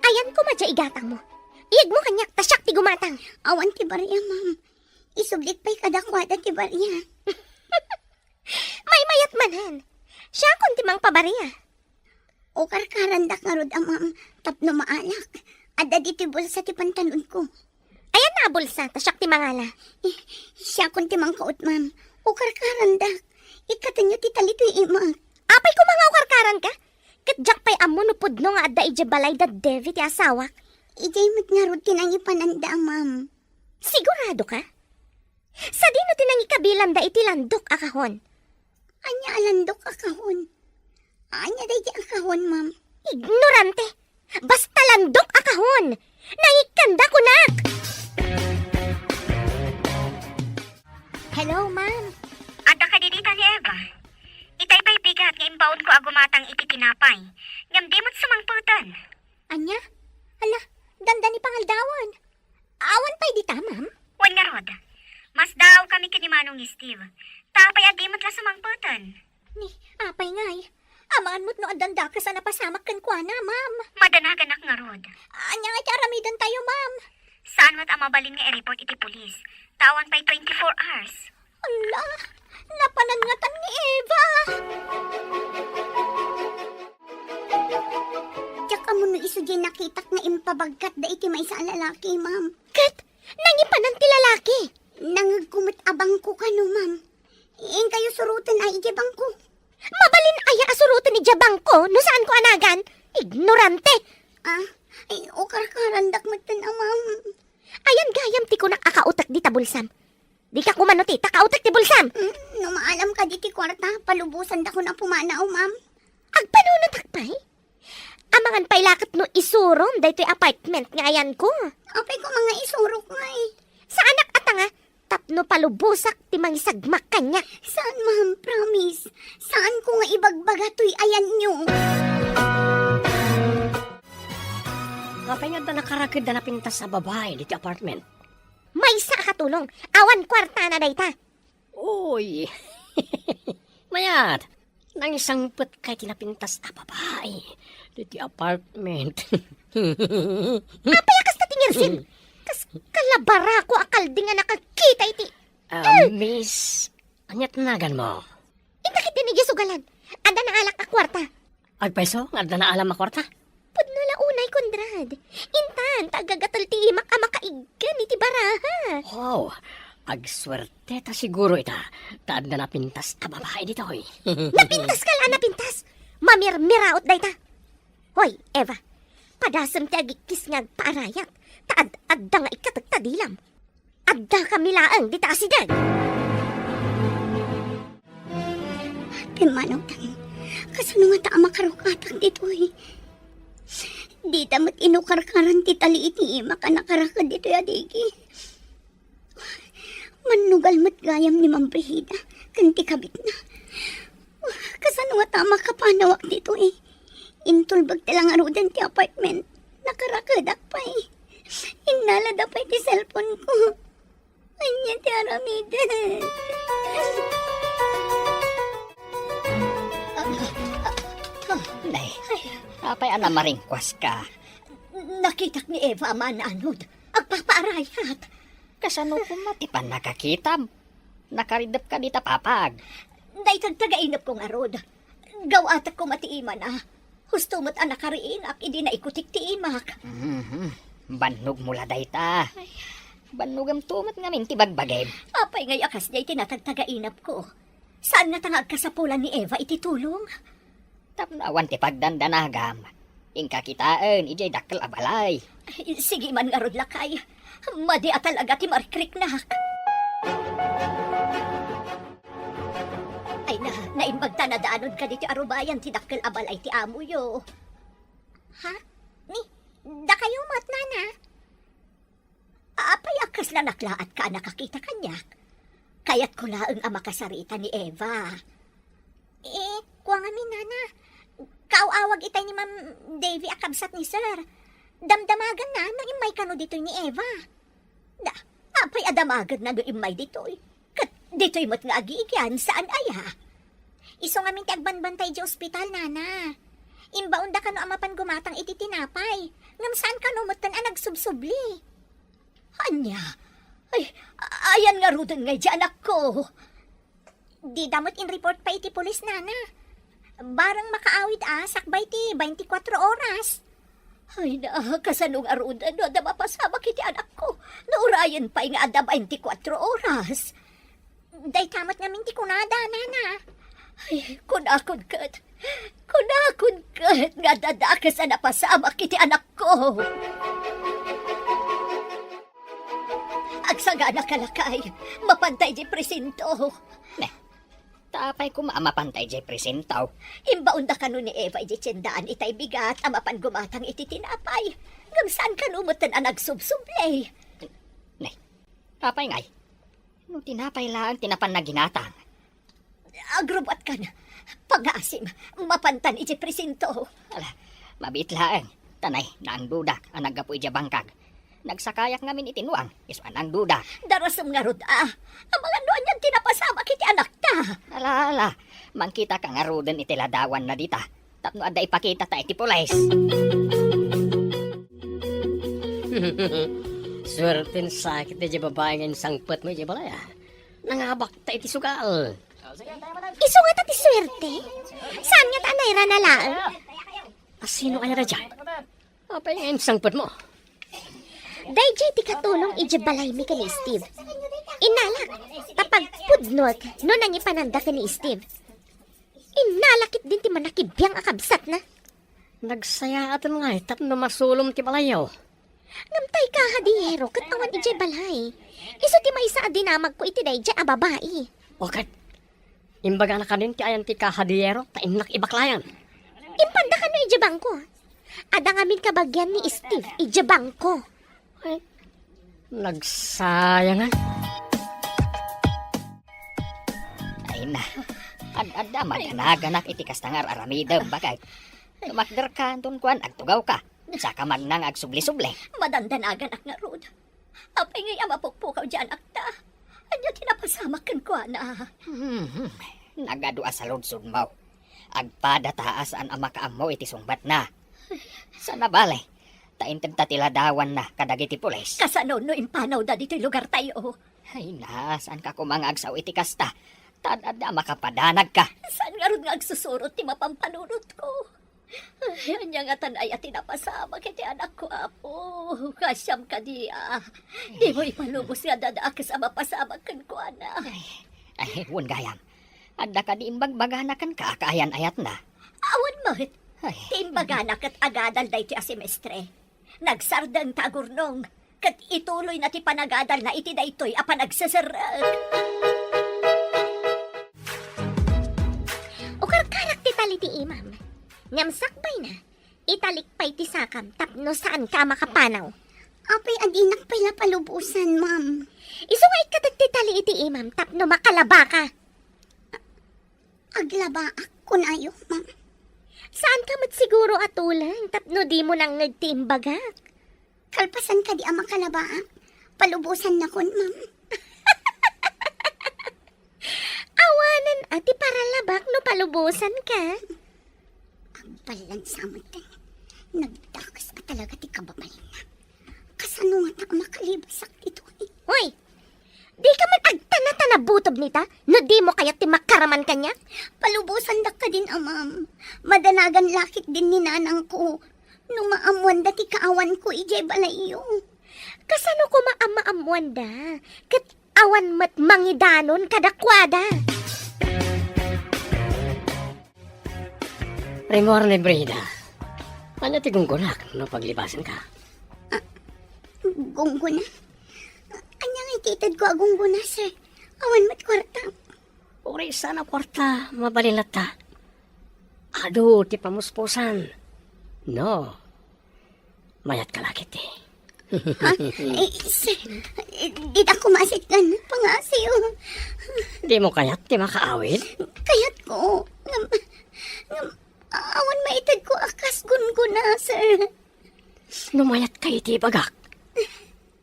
ayan ko madya igatang mo. Iyag mo kanyak tasyak ti gumatang. Awan ti barya, ma'am. Isublik pa'y kadakwada ti barya. May mayat manan. Siya kunti mang pabariya. O karkarandak nga rod, ma'am. Tapno maalak. Ada di ti bulsa ti pantalon ko. Ayan na bulsa, tasyak ti mangala. Siya kunti mang kaut, ma'am. O karkarandak. Ikatanyo ti talito imak. Apay ko mga karkaran ka? Katjak pa'y amo no pudno nga adda ije balay da Devi ti asawak. Ijay mo't nga rod tinang ipananda, ma'am. Sigurado ka? Sa dino tinang ikabilam da iti landok akahon. Anya alandok akahon. Anya day akahon, ma'am. Ignorante! Basta landok akahon! Naikanda ko nak! Hello, ma'am. Ada ka didita ni Eva. Itay pa'y bigat nga imbaon ko agumatang iti tinapay. Ngam di mo't sumangputan. Anya? Ala, ganda ni pangaldawan. Awan pa'y dita, ma'am. Wan nga rod. Mas daw kami kinimanong ni Steve. Tapay adi mo't la sumangputan. Ni, apay ngay. Amaan mo't no adanda ka sa napasamak kan kwa na, ma'am. Madanagan ak nga rod. Anya nga aramidan tayo, ma'am. Saan mo't amabalin nga i-report iti pulis? Tawan pa'y 24 hours. Ala, napanangatan ni Eva. Tsaka mo no iso dyan nakitak na impabagkat da iti may sa lalaki, ma'am. Kat, nangipanan ti lalaki. Nangagkumot abang ko kano, ma'am. Iing kayo surutan ay ijabang ko. Mabalin aya asurutan ni Jabang ko, no saan ko anagan? Ignorante. Ay, karkarandak mo na, ma'am. Ayan gayam ti ko nakakautak di tabulsam. Di ka kumano ti, takautak ti bulsam. No maalam ka di ti kwarta, palubusan da ko na pumanaw, ma'am. Agpanunod takpay? Amangan pa'y lakat no isurom, dahito apartment nga ayan ko. Apay ko mga isurok nga eh. Sa anak atanga, tapno palubusak ti mangisagmak kanya. Saan, ma'am? Promise. Saan ko nga ibagbaga to'y ayan nyo? Kapay nga da nakarakid da napintas sa babae dito apartment. May isa katulong, awan kwarta na dayta. Uy! Mayat! Nang isang put kay tinapintas na babae dito apartment. Apay akas na tingirsin. Kas kalabara ko akal di nga nakakita iti. Miss, anyat nagan mo? Indakit din sugalan. Anda na alak a kwarta. Agpeso, nga da na alam makwarta? Pudno la unay kondrad. Intan, tagagatal ti imak a makaigan iti baraha. Wow, agswerte ta siguro ita. Taad na napintas na babae dito, hoy. Napintas ka la, napintas. Mamir-miraot dayta. Hoy, Eva, padasam ti agikis nga paarayat. Taad-adda nga ikatagtadilam. Adda kami laang di taasidan. Pimanong tan, kasano nga ta makarukatak dito eh. Di tamat inukarkaran ti tali iti ima ka nakarakad dito ya digi. Manugal mat gayam ni Ma'am Brigida, kanti kabit na. Kasano nga ta makapanawak dito eh. Intulbag talang arudan ti apartment, nakarakadak pa eh. Inalada pa iti cellphone ko. Anya ti aramida. Nay, apay ana maringkwas ka. Nakitak ni Eva mananod. Agpapaarayat. Kasano ko matipan nakakita? Nakaridap ka dita papag. Daytag tagainap kong arod. Gawatak ko matiiman ah. Husto mo't anak kariinak, hindi na ikutik ti imak. Bannog mula dayta. Bannogam tumat ngamin ti bagbagem. Apay ngay akas niya itinatagtagainap ko. Saan nga tangag kasapulan ni Eva ititulong? Tapnawan ti pagdandanagam. Ingka kitaan, ijay dakkel abalay. Ay, sige man nga rod lakay. Madi at talaga ti markriknak. Ay naimbagta na daanod ka dito arubayan ti dakkel abalay ti amo yo. Ha? Ni, da kayo mat nana? Apay akas na naklaat ka nakakita kanyak. Kaya't ko laang ang makasarita ni Eva. Kuwang amin nana. Kaawawag itay ni Ma'am Davy akabsat ni Sir. Damdamagan na nang imay kano dito ni Eva. Apay adamagan na no imay dito. Kat dito'y mat nga agigyan saan aya. Iso nga minti agbanbantay di ospital nana. Imbaon da kano amapan gumatang iti tinapay. Ngam saan kano matan ang nagsubsubli. Anya, ay, ayan nga rudan nga di anak ko. Di damot in report pa iti pulis nana. Barang makaawid sakbay ti 24 oras. Ay na, kasanong arudan no, ada mapasabak iti anak ko. Naurayan pa nga ada 24 oras. Day tamat namin ti kunada, nana. Ay, kunakon kat. Kunakon kat nga dadakas na napasama kiti anak ko. Agsaga na kalakay, mapantay di presinto. Tapay ko maamapantay jay presentaw. Imbaon da kanu ni Eva iti tiyendaan itay bigat, amapan gumatang iti tinapay. Ngam saan kanumutan ang nagsubsublay. Tapay ngay. No tinapay lang tinapan na ginatang. Agrubat ka na. Pag-aasim, mapantan iti presinto. Ala, mabitlaan. Tanay, na ang dudak, ang naggapoy dya bangkag. Nagsakayak ngamin itinuang, isuan ang dudak. Darasam nga rod ang mga noon yan tinapasama kiti anak ta. Ala, mangkita ka nga roden itiladawan na dita. Tapno adda ipakita ta iti pulis. Swertin sakit na dyan babae ngayon sangpet mo dyan balaya. Nangabak ta iti sugal. Iso nga tati swerte. Saan nga tanay ranalaan? Sino kaya na dyan? Apa ngayon sangpet mo? Dayjay ti katulong iji balay mi kani Steve. Inalak, tapag pudnot, no nang ipananda kani Steve. Inalakit din ti manakibiyang akabsat na. Nagsaya atin nga tapno masulom ti balayaw. Ngamtay ka hadiyero, kat awan iji balay. Iso ti may sa adinamag ko iti dayjay a babae. Okay. Imbaga na ka din ti ayan ti kahadiyero, tainak ibaklayan. Impanda ka no iji bangko. Ada ngamin kabagyan ni Steve, iji bangko. Ay, nagsayangan. Ay na, adda maganaganap iti kastangar aramidem bakay. Tumakder ka, tunkuan, agtugaw ka. Saka magnang agsubli-subli. Madandanagan ak nga rod. Apay ngay amapukpukaw dyan akta. Anya tinapasama kan ko na. Nagadua sa ludsud mo. Agpada taas an ama kaamo iti sungbat na. Sa nabale, taintag tatiladawan na kadagiti pulis. Kasano no impanaw da dito'y lugar tayo. Ay na, saan ka kumangagsaw iti kasta? Tadada makapadanag ka. Saan nga rod nga agsusurot ti mapampanunot ko. Ay, anya nga tanay at tinapasama kiti anak ko, apo. Kasyam ka diya. Di mo ipalubos nga dadaakas ang mapasama kan ko, ana. Ay, wun gayam. Adda ka di imbagbaganakan ka, kaayan ayat na. Awan mo, Ay, timbaganak at agadal day ti asemestre. Nagsardang tagurnong. Kat ituloy na ti panagadal na iti daytoy a panagsasarag. Ukarkarak ti tali ti imam. Nyamsakbay na. Italikpay ti sakam tapno saan ka makapanaw. Apay adinak pala palubusan, ma'am. Iso nga ikadag ti tali iti imam tapno makalaba ka. Aglaba ako na ayo, ma'am. Saan ka siguro atulang tapno di mo nang nagtimbagak. Kalpasan ka di ang makalaba. Palubusan na kon, ma'am. Awanan ati para labak no palubusan ka. Balan sa amin. Nagdakas ka talaga ti kababalin na. Kasano nga ta makalibasak dito eh. Hoy! Di ka man agtana-tana butob nita? No di mo kaya ti makaraman kanya? Palubusan da ka din, ma'am. Madanagan lakit din ni nanang ko. Nung maamuan da ti kaawan ko, ijay balayo. Kasano ko maama-amuan da? Kat awan mat mangidanon kadakwada. Remor ni Brida. Ano ti gunggunak no paglibasan ka? Gungguna. Anyang ititad ko agungguna, sir. Awan mat kwarta. Uri sana kwarta, mabalilat ta. Ado, ti pamuspusan. No. Mayat ka lakit eh. Ha? Sir, di ako masitkan. Pangasiyo. Di mo kayat, di makaawid? Kayat ko. Awan maitad ko akas gungguna, sir. Numayat ka iti bagak.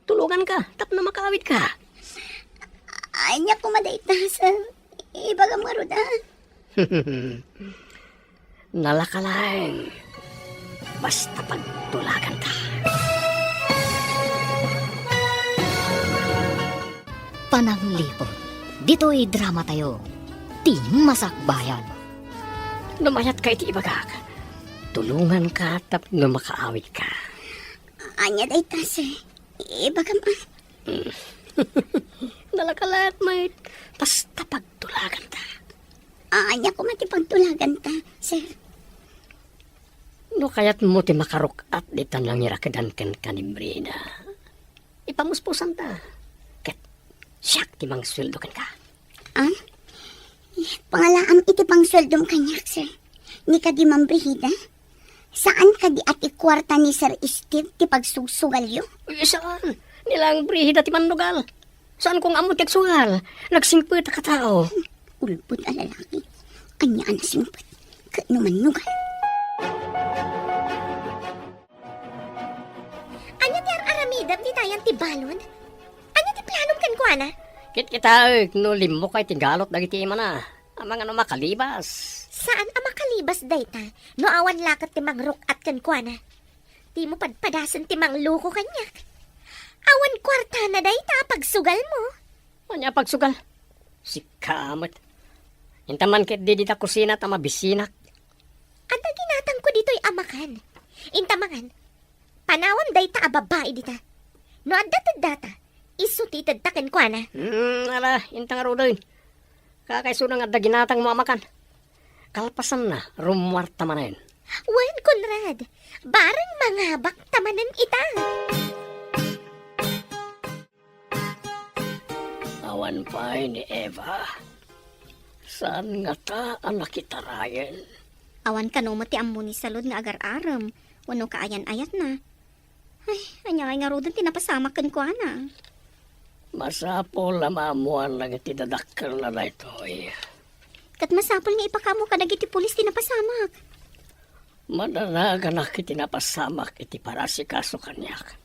Tulungan ka, tap na makaawid ka. Anya ko madait na, sir. Ibagam nga roda. Nalakalang. Basta pagtulagan ka. Pananglipot. Dito'y drama tayo. Ti Masakbayan. Numayat ka iti bagak. Tulungan ka, tap na makaawid ka. Anya day ta, sir. Ibagam Nalakalat, mate. Basta pagtulagan ka. Anya ko matipagtulagan ta, sir. No kaya't mo ti makarukat di tan lang irakadan ken kanibrina. Ipamuspusan ta. Ket siyak ti mang sweldo ken ka. Pangalaam iti pang sweldom kanyak, sir. Ni ka di mambrihida? Saan ka di ati kwarta ni Sir Steve ti pagsusugal yo? Saan? Nilang brihida ti manugal. Saan kong amo teksugal? Nagsingpit ka tao. Ulpot a lalaki. Anya na simpot. Kano manugal? Anya ti aramidam di tayan ti balon? Anya ti planom kan ko, ana? Kit kita no limo kay tigalot dagiti mana. Amang ano makalibas. Saan ang makalibas dayta? No awan lakat ti mangrok at kan ko, ana? Di mo padpadasan ti mangluko kanyak. Awan kwarta na dayta pagsugal mo. Anya pagsugal? Si kamot. Intaman kit di dita kusina ta mabisinak. Anda ginatang ko dito'y amakan. Intamangan, panawan dayta a babae dita. No adda data, isutitad taken ko, ana? Ala, intang arudoy. Kakaiso na nga daginatang mo amakan. Kalpasan na, rumwarta manayin. Wen, Conrad, barang mangabak tamanan ita. Awan pa ni Eva. Saan nga ta ang nakitarayan? Awan ka no mati ammo ni salod nga agar-aram. Wano ka ayan-ayat na. Ay, anya nga rodan tinapasamakan ko, ana. Masapol na maamuan lang iti dadakkel na na ito eh. Kat masapol nga ipakamo ka nagiti pulis tinapasamak. Madanaga na kiti napasamak iti parasikaso kanyak.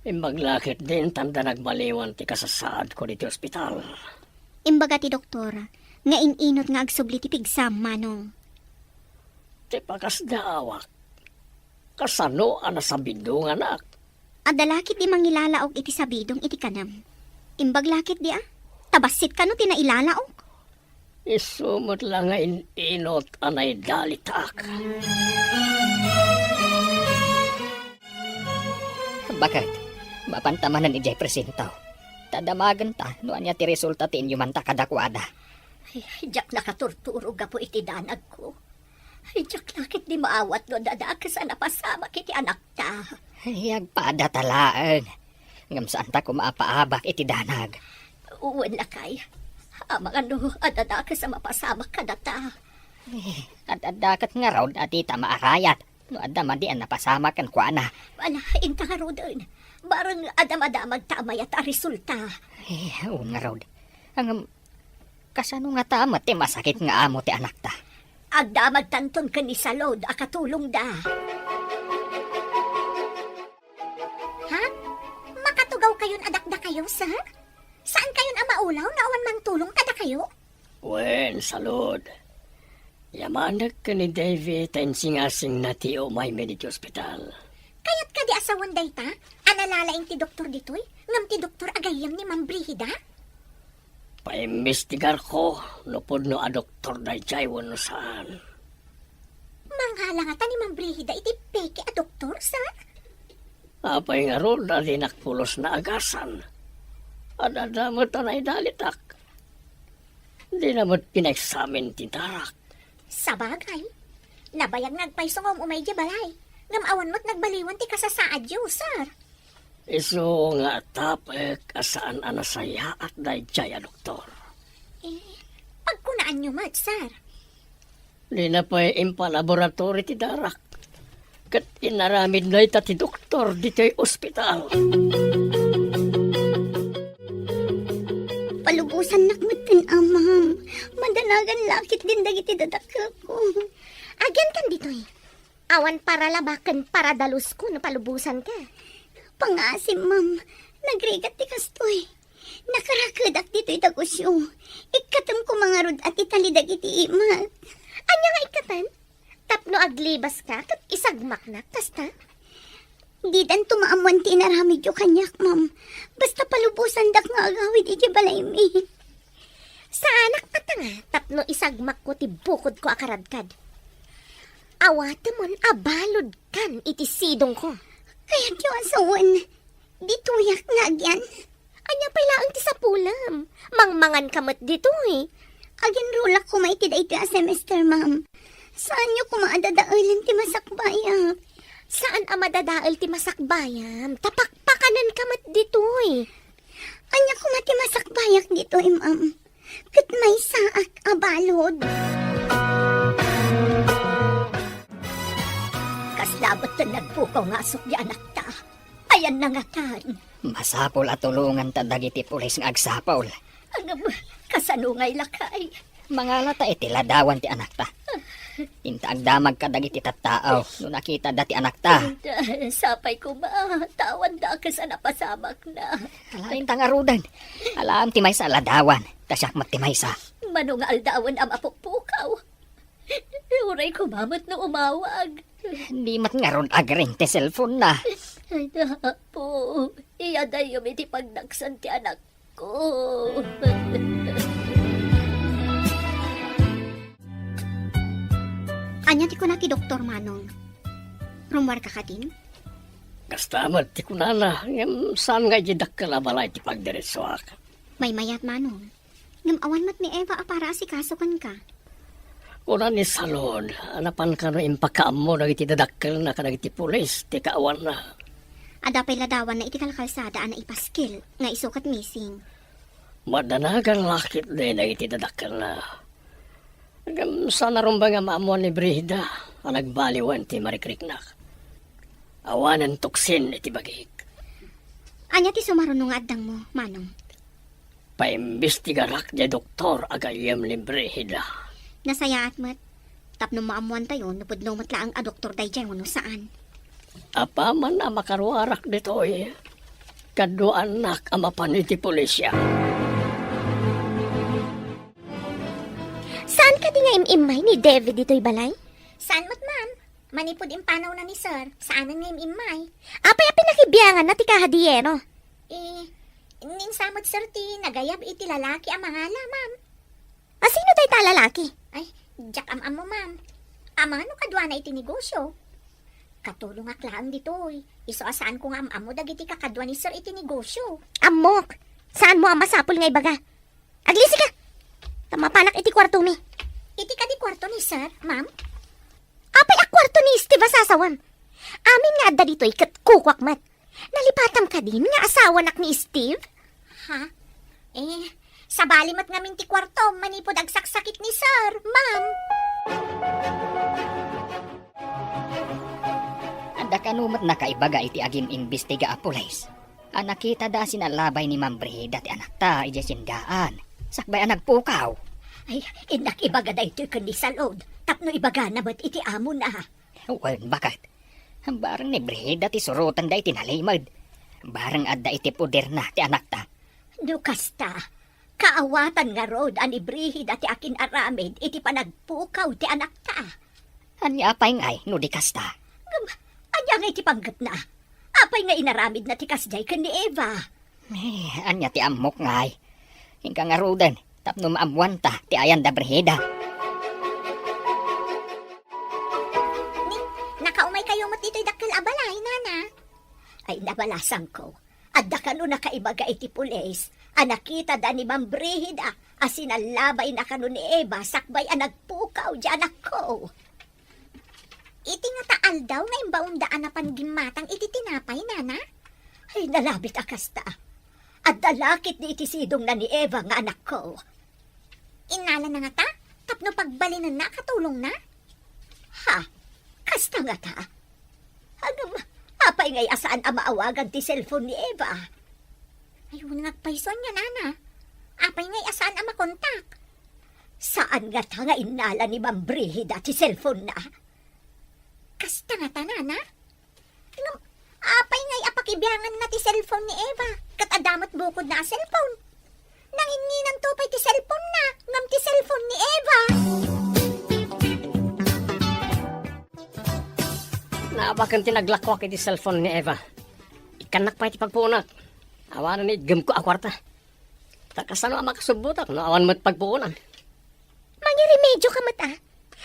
Imbaglakit din tanda nagmaliwan ti kasasaad ko diti ospital. Imbaga ti doktora, nga ininot nga agsubli ti pigsam, manong. Ti pakas daawak. Kasano ang nasabido nga anak? Adalakit di mangilalaog iti sabidong iti kanam. Imbaglakit di tabasit ka no tinailalaog. Isumot lang nga inot anay dalitak. Bakit? Mapantamanan ni Jay Presintaw. Tadamagan ta, no anya ti resulta ti inyuman ta kadakwada. Ay, jak nakaturturo ga po iti danag ko. Ay, jak lakit di maawat no dadakas sa napasama kiti anak ta. Ay, agpada talaan. Ngam saan ta kumaapaabak iti danag. Uwan na kay. Amang ano, adadakas sa mapasama ka data. At adakat nga raw ati ta maarayat. No adama di ang napasama kan kuana. Wala, intangaro doon. Barang adam-adamag tamay at resulta. Un nga raw. Ang kasano nga tama ti masakit nga amo ti anak ta. Agdamag tanton ka ni Salod, akatulong da. Ha? Makatugaw kayon adakda kayo, sir? Saan kayon ang maulaw na awan mang tulong kada kayo? Wen, salud. Yamanak ka ni David ang singasing na ti o may mediti hospital. Kayat ka di asawan dayta? Analalaing ti doktor ditoy? Ngam ti doktor agayam ni Ma'am Brigida? Paimbestigar ko, lupod no a doktor da jay wano saan. Manghalangatan ni Ma'am Brigida iti peke a doktor, sir? Apay nga ron na dinakpulos na agasan. Adadamot anay dalitak. Di namot pinexamen ti darak. Sabagay. Nabayag nagpaysongom umay di balay. Ngam awan mo't nagbaliwan ti kasasaad yo, sir. Iso nga tapek asaan anasaya at day jay a doktor. Pagkunaan nyo mat, sir. Di na pa'y impalaboratory ti darak. Kat inaramid na ita ti doktor di ti ospital. Palubusan nakmutin, amam. Madanagan lakit din dagiti dadakil ko. Agyan kan ditoy. Awan para labakan para dalus ko na palubusan ka. Pangasim, ma'am. Nagrigat ti kastoy. Nakarakadak dito'y tagusyo. Ikatam ko mga rod at italidag iti imat. Anya nga ikatan? Tapno aglibas ka kat isagmak na, kasta? Di dan tumaamuan ti inaramid yo kanyak, ma'am. Basta palubusan dak nga agawid iti balay mi. Sa anak pata nga, tapno isagmak ko ti bukod ko akaradkad. Awata mon abalod kan iti sidong ko. Kaya tiyo asawan. Di tuyak nga agyan. Anya pala ang ti sapulam. Mangmangan kamot dito eh. Agin rula ko maitid iti a semester, ma'am. Saan nyo kumaadadaulan ti masakbayak? Saan ang madadaal ti masakbayam? Tapakpakanan ka mat ditoy. Anya ko mati masakbayak dito, ma'am. Kat may saak abalod. Kaslabat na nagpukaw nga asok di anak ta. Ayan na nga tan. Masapol at tulungan ta dagiti pulis nga agsapol. Agam, kasanungay lakay. Mangalata iti ladawan ti anak ta. Inta agdamag ka dagiti tattaaw no nakita dati anak ta. Sapay ko ba? Tawan da ka sa napasamak na. Alain ta nga rudan. Alam ti may sa ladawan. Tasyak mat ti may sa. Manong aldawan ang mapukpukaw. Uray ko mamat na umawag. Di mat nga ron agring ti cellphone na. Ay po, iyaday yung iti pagdaksan ti anak ko. Anya ti ko na ti Doktor Manong. Rumwar ka katin? Kastamat ti kunana, ngam saan nga jidak ka labalay ti pagdiretsuak. May mayat Manong. Ngam awan mat ni Eva para asikasukan ka. Una ni salon, anapan ka no impakaam mo na iti dadakkel na kanag iti pulis, ti kaawan na. Ada pay ladawan na iti kalkalsada na ipaskil nga isukat missing. Madanagan lakit din na iti dadakkel na. Hanggang sana rumba nga maamuan ni Brida, ang nagbaliwan ti Marikriknak. Awanan tuksin iti bagik. Anya ti sumarunong nga addang mo, Manong. Paimbestigarak di doktor agayam ni Brida. Nasaya at mat. Tapno maamuan tayo, napudno matlaang a doktor dayjay wano saan. Apa man ang makaruarak dito eh. Kadwa anak ang mapaniti pulisya. Saan ka di nga imimay ni David dito'y balay? Saan mat ma'am? Manipod impanaw na ni sir. Saan ang imay? Apay a pinakibiyangan na ti kahadiyero. Ninsamot sir ti nagayab iti lalaki ang mga ma'am. Sino tayo ta lalaki? Ay, jak am mo ma'am. Amano kadwa na iti negosyo. Katulong aklaan dito eh. Iso asaan ko nga am mo dagiti kakadwa ni sir iti negosyo. Amok! Saan mo ang masapul nga ibaga? Aglisi ka! Tamapanak iti kwarto mi. Iti ka di kwarto ni sir, ma'am? Apay a kwarto ni Steve asasawam. Amin nga adda dito ikat kukwak mat. Nalipatam ka din nga asawa nak ni Steve? Ha? Sa balimat ngamin ti kwarto, manipod agsaksakit ni sir, ma'am. Anda kanumat na kaibaga iti agim imbestiga a pulis. Ang nakita da sinalabay ni Ma'am Brida ti anak ta iti sindaan. Sakbay ang nagpukaw. Ay, inak ibaga da ito kundi sa load. Tapno ibaga na ba't iti amo na? Wan bakat. Barang ni Brida ti surutan da iti nalimad. Barang adda iti puder na ti anak ta. Dukasta, kaawatan nga rod ani brihid ati akin aramid iti panagpukaw ti anak ta. Anya apay ngay no di kasta. Anya nga iti panggap na. Apay nga inaramid na ti kasjay kan ni Eva. Anya ti amok ngay. Hingga nga rudan. Tapno maamuan ta ti ayan da Brida. Nakaumay kayo mat ito'y dakil abalay, nana. Ay, nabalasan ko. Adda ka no nakaibaga iti pulis. Anakita da ni Ma'am Brihida. Asinalabay na ka no ni Eva. Sakbay ang nagpukaw di anak ko. Iti nga taal daw nga imbaundaan na panggimatang iti tinapay, nana. Ay, nalabit akasta. At dalakit ni iti sidong na ni Eva nga anak ko. Inala na nga ta? Tapno pagbalinan na, katulong na? Ha? Kasta nga ta? Hanggang apay ngay asaan ang maawagan ti cellphone ni Eva? Ayun nagpayson niya, nana. Apay ngay asaan ang makontak? Saan nga ta nga inala ni Ma'am Brihida ti cellphone na? Kasta nga ta, nana? Apay ngay apakibyangan na ti cellphone ni Eva. Kat adamat bukod na a cellphone. Nanginginan tupay ti cellphone na. Ngam ti cellphone ni Eva. Naabakan tinaglakwak iti cellphone ni Eva. Ikanak pa iti pagpunak. Awanan ni gam ko akwarta. Takasano ang makasubutak no awan mo't pagpuunan. Mangiremedyo ka mat ah.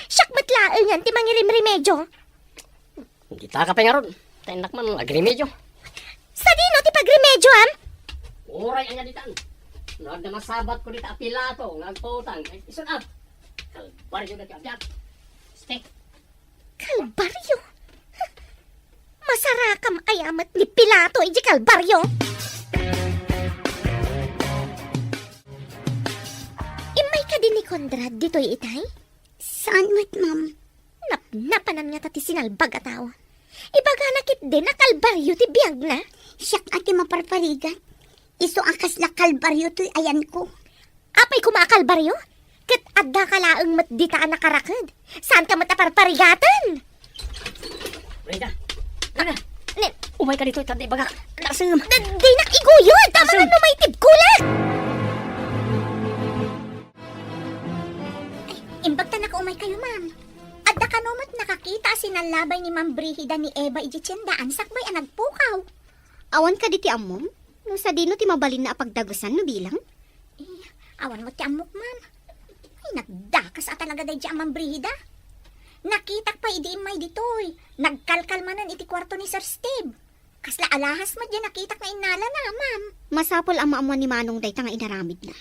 Siyak matlaang yan ti mangirimremedyo. Hindi ta ka pa nga ron. Tainak man agrimedyo. Sa dino ti pagremedyo am? Uray ang ditan. No, na masabat ko dito apilato, ngagputang. Isun up. Kalbaryo na kiyabyak. Stick. Kalbaryo? Masarakam ayamat ni Pilato, iji kalbaryo. Imay ka din ni Conrad dito'y itay? Saan mat, ma'am? Napanan nga tati sinalbag ataw. Ibaga nakit din na kalbaryo ti biyag na. Siyak ati maparparigat. Iso akas la kalbaryo to'y ayan ko. Apay kumakalbaryo? Kat adda ka laang mat di taan nakarakad. Saan ka mataparparigatan? Rita. Tara. Nen, Umay ka dito, tanda ibagak. Nasam. di nakiguyod. Tama nga numaytib kulat. Imbagta na kaumay kayo, ma'am. Adda ka nomot nakakita sinalabay ni Ma'am Brihida ni Eva iji tiyandaan sakbay ang nagpukaw. Awan ka di ti amom? No sa dino ti mabalin na apagdagusan no bilang? Awan mo ti amok, ma'am. Ay, nagdakas at talaga day ang Ma'am Brihida. Nakitak pa idi imay ditoy. Nagkalkal manan iti kwarto ni Sir Steve. Kasla alahas mo dyan nakitak na inala na, ma'am. Masapol ang maamuan ni Manong dayta nga inaramid na.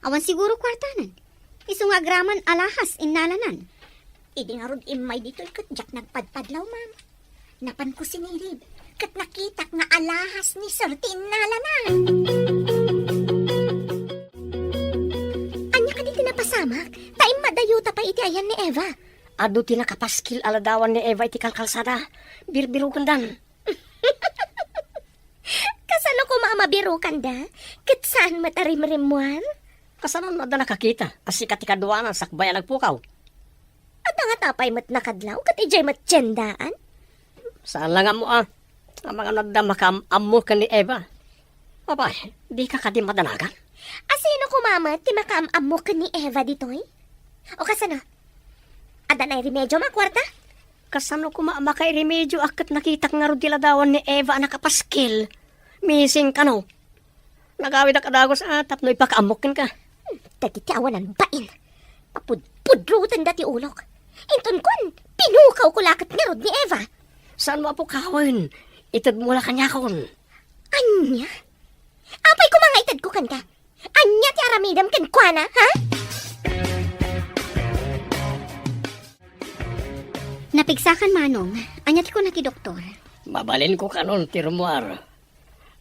Awan siguro kwartanan. Iso nga agraman alahas inalanan. Idi nga rod imay ditoy kat jak nagpadpadlaw, ma'am. Napan ko sinilib. Kat nakitak nga alahas ni Sir ti inala na. Anya ka di tinapasamak? Taim madayuta pa iti ayan ni Eva. Ado tinakapaskil aladawan ni Eva iti kalkalsada. Birbirukan dan. Kasano ko mamabirukan da? Kat saan matarim-rimuan? Kasanon na nakakita. Asikat ikaduanan sakbay nagpukaw. At nga tapay mat nakadlaw, kat ijay mat tiyandaan. Saan lang mo Ang mga nagdamakam amo ka ni Eva. Abay, di ka kadi madanagan. Asino kumamat ti makaamamo ka ni Eva ditoy? O kasano? Ada na remedyo makwarta? Kasano ko maamakay remedyo akat nakitak nga rodila dawan ni Eva nakapaskil. Missing ka no. Nagawid ak adagos atap no ipakaamokin ka. Dagiti awanan bain. Papudpudrutan dati ulok. Inton kun, pinukaw ko lakat nga rod ni Eva. Saan mo po kawin? Itad mo la kanya kon. Anya? Apay ko mga itad ko kan ka. Anya ti aramidam ken kuana, ha? Napigsakan Manong, anyat ko na ki doktor. Mabalin ko kanon tirmuar.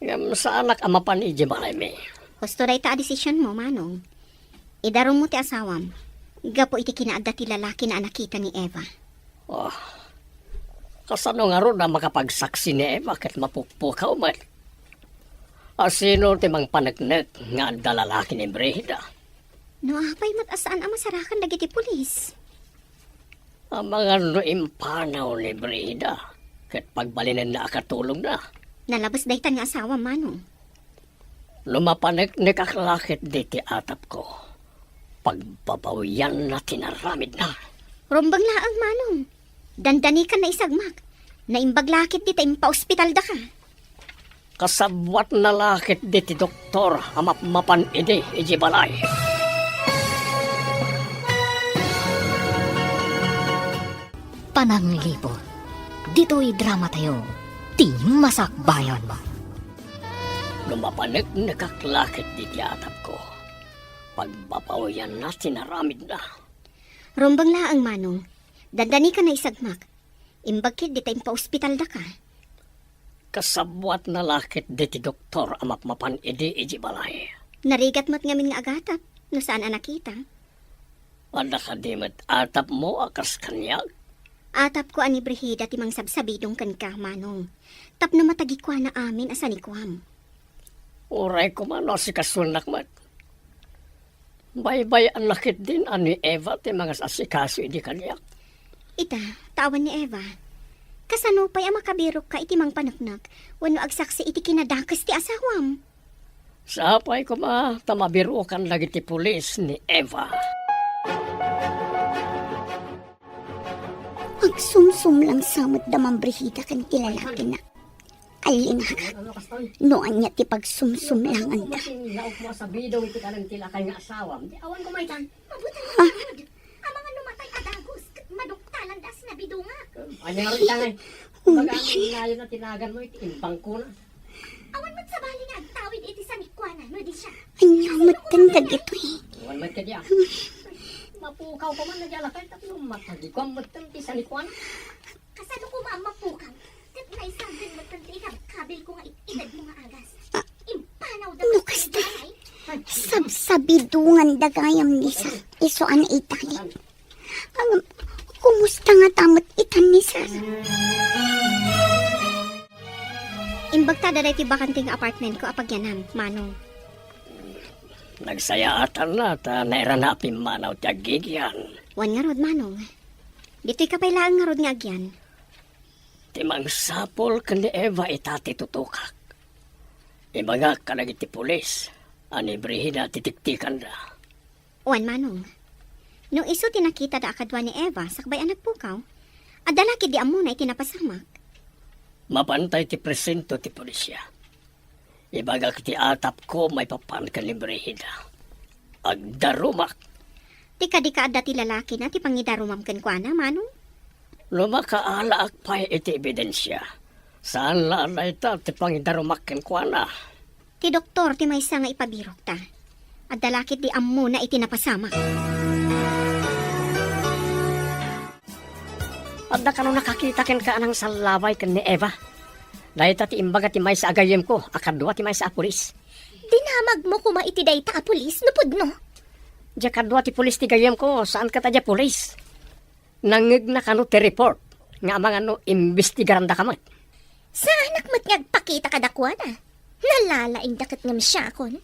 Ngam sa anak amapan ije balay Husto day ta a desisyon mo, Manong. Idarong mo ti asawam. Gapo iti kinaadda ti lalaki na nakita ni Eva. Oh. Kasano nga ron na makapagsaksi ni Eva kat mapukpukaw man. Asino timang panagnet nga ang dalalaki ni Brihida. No, apay matasaan ang masarakan dagiti pulis. Ang mga no impanaw ni Brihida kat pagbalinan na akatulong na. Nalabas daytan nga asawa, Manong. Lumapanek kaklakit diti atap ko. Pagbabawian na tinaramid na. Rumbang laang, Manong. Dandani ka na isagmak. Naimbaglakit di ta impa-ospital da ka. Kasabwat na lakit diti doktor amapmapan ide iji balay. Pananglibot. Dito'y drama tayo. Di masakbayan ba? Lumapanek nakaklakit diti atap ko. Pagbabawian na tinaramid na. Rumbang laang, Manong. Dandani ka na isagmak. Imbagkit di ta impa-ospital da ka. Kasabwat na lakit diti doktor amapmapan ide iji balay. Narigat mo't ngamin nga agatap. No saan nakita? Wala ka dimat atap mo akas kanyag. Atap ko ani Brihida timang sabsabidong kan ka, Manong. Tapno matagi kwa na amin asa ni Kwam. Uray ko man o si kasunak mat. Baybay ang lakit din ani Eva ti mga asikaso idi kanyak. Ita, tawan ni Eva. Kasano pa'y makabirok ka iti mang panaknak, wano agsaksi iti kinadakas ti asawam. Sapay ko ma, tamabirukan lagi ti pulis ni Eva. Magsumsum lang samot damang Brihida kan tilalaki na. Alingagak, noan niya ti pagsumsum lang anda. Laok mo sa bidong iti kanang tilakay nga asawam. Di awan ko may tan. Ang mga numatay adagos, maduktalan das na bidunga. Anyang rin tangay. Baga ang inayon na tinagan mo iti impang ko na. Awan mat sa bali nga, tawid iti sa sa nikwana, no di siya. Anyamot tandag ito eh. Huwag mo kaya. Mapukaw ko man na dyan lakay. Tapos matagi ko ang matanti sa likwan. Kasano ko maamapukaw? Kat na isang din matanti ka, kabil ko nga edad mo nga agas. Impanaw daw No, kasta. Sabidungan dagayam ni sa isuan itay. Kumusta nga tamot itan ni sir? Imbag ta daday ti bakanting apartment ko apagyanan, Manong. Nagsayaatan na ta naira na pimanaw ti agigyan. Wan nga rod, Manong. Dito'y kapailaan nga rod nga agyan. Timang sapol ka ni Eva itati tutukak. Ibaga ka lagi ti pulis. Ani Brihida titiktikan na. Wan, Manong. Nung iso tinakita da akadwa ni Eva, sakbay anak pukaw, adalaki di amo na itinapasamak. Mapantay ti presento ti pulisya. Ibaga ti atap ko may papan ka ni Brihida. Agdarumak. Ti kadikaada ti lalaki na ti pangidarumam ken kuana, Manong. Lumakaala akpay iti ebidensya. Saan lalay ta ti pangidarumak ken kuana? Ti doktor ti maysa nga ipabirok ta. Adalaki di amo na itinapasamak. Adda ka nung nakakita ken ka anang salaway ken ni Eva. Dahil ti imbaga ti may sa agayem ko, akadwa ti may sa pulis. Dinamag mo kuma iti day ta a pulis, nupod no? Diya kadwa ti pulis ti gayem ko, saan ka ta diya pulis? Nangig na kano ti report, nga mga no imbestigaran da kamat. Sa anak mo't ngagpakita ka dakwana. Nalalaing dakit ngam siya kon.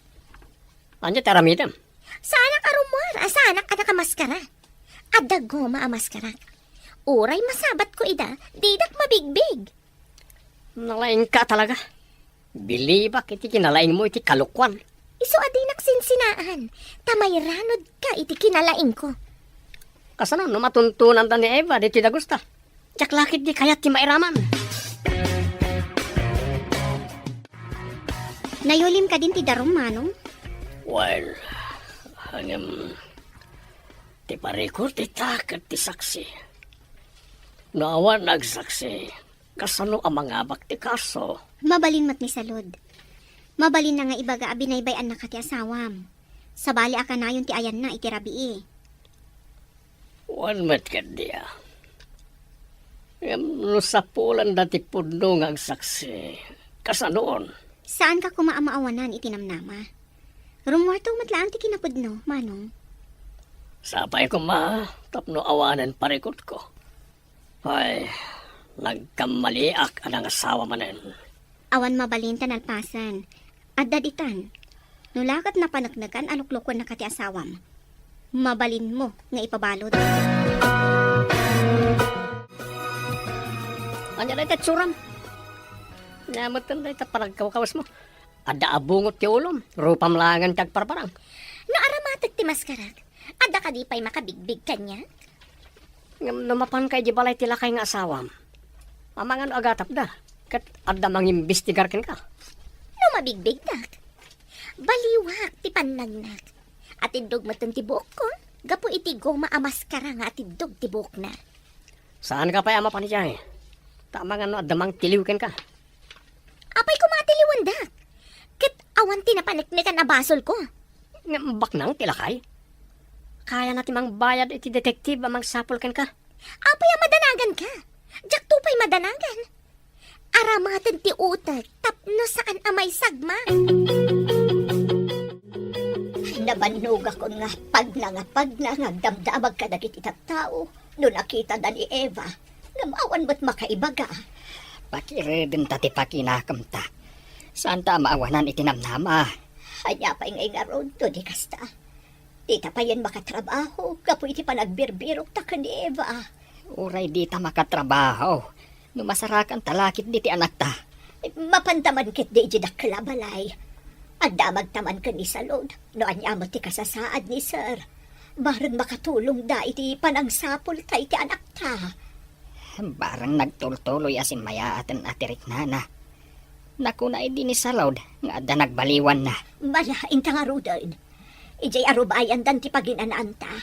Anya taramidam. Sa anak arumwar, sa anak anak amaskara. Adda goma amaskara. Uray masabat ko ida, didak mabigbig. Nalaing ka talaga. Bilibak iti kinalaing mo iti kalukwan. Iso adinak sinsinaan. Tamay ranod ka iti kinalaing ko. Kasano no matuntunan ta ni Eva di ti dagusta. Diyak lakit di kayat ti mairaman. Nayulim ka din ti darum, Manong. Well, hanggang ti parikor ti takat ti saksi. Naawan nagsaksi, kasano ang mga bakti kaso. Mabalin mat ni salud. Mabalin na nga ibaga abinaybayan na ka ti asawam. Sabali aka na yun ti ayan na iti rabii. Wan mat ka diya. No sa pulan dati puno nga saksi, kasanoon. Saan ka kumaamaawanan itinamnama? Rumwartong matlaan ti kinapudno, Manong. Sapay ko ma, tapno awanan parikot ko. Ay, nagkamaliak anang asawa manen. Awan mabalin tanalpasan. At daditan. Nulakat na panagnagan aluklukon na kati asawam. Mabalin mo nga ipabalot. Anya na itsuram. Namatan na ita paragkaw-kawas mo. Ada abungot ti ulom, rupam langan kag parparang. No aramatek ti maskarak. Adda ka di pa'y makabigbig kanya. Numapan kay di balay tila kay nga asawam. Amangan agatap da. Kat adda mangimbestigar ken ka. No mabigbig dak. Baliwak ti panagnak. At indog matan ti buok ko. Gapo iti goma amaskara nga at indog ti buok na. Saan ka pa ama panijay? Tamangan no adda mang tiliw ken ka. Apay ko matiliwan dak. Kat awan tinapaniknikan na basol ko. Ngambak nang tilakay. Kaya natin mang bayad iti detektive amang sapol ken ka. Apay ang madanagan ka. Diyak tupay madanagan. Aramatan ti utak tapno saan amay sagma. Nabanog ako nga pag na nagdamdamag ka dagiti tao. No nakita da ni Eva. Ngamawan mo't makaibaga. Pakiridin ta ti pakinakam ta. Saan ta maawanan itinamnama? Hanya pa ingay nga road to di kasta. Tita pa yan makatrabaho. Kapo iti panagbirberok ta ka ni Eva. Uray di ta makatrabaho. Numasarakan talakit di ti anak ta. Mapantaman kit di jidak kalabalay. At damag taman ka ni Salod. No anya mo ti kasasaad ni Sir. Baran makatulong da iti panagsapol ta iti anak ta. Barang nagtultuloy asin mayaaten atirik nana. Naku na di ni Salod nga adda nagbaliwan na. Malain ta nga rudan. Ijay arubayan dan ti paginanaan ta.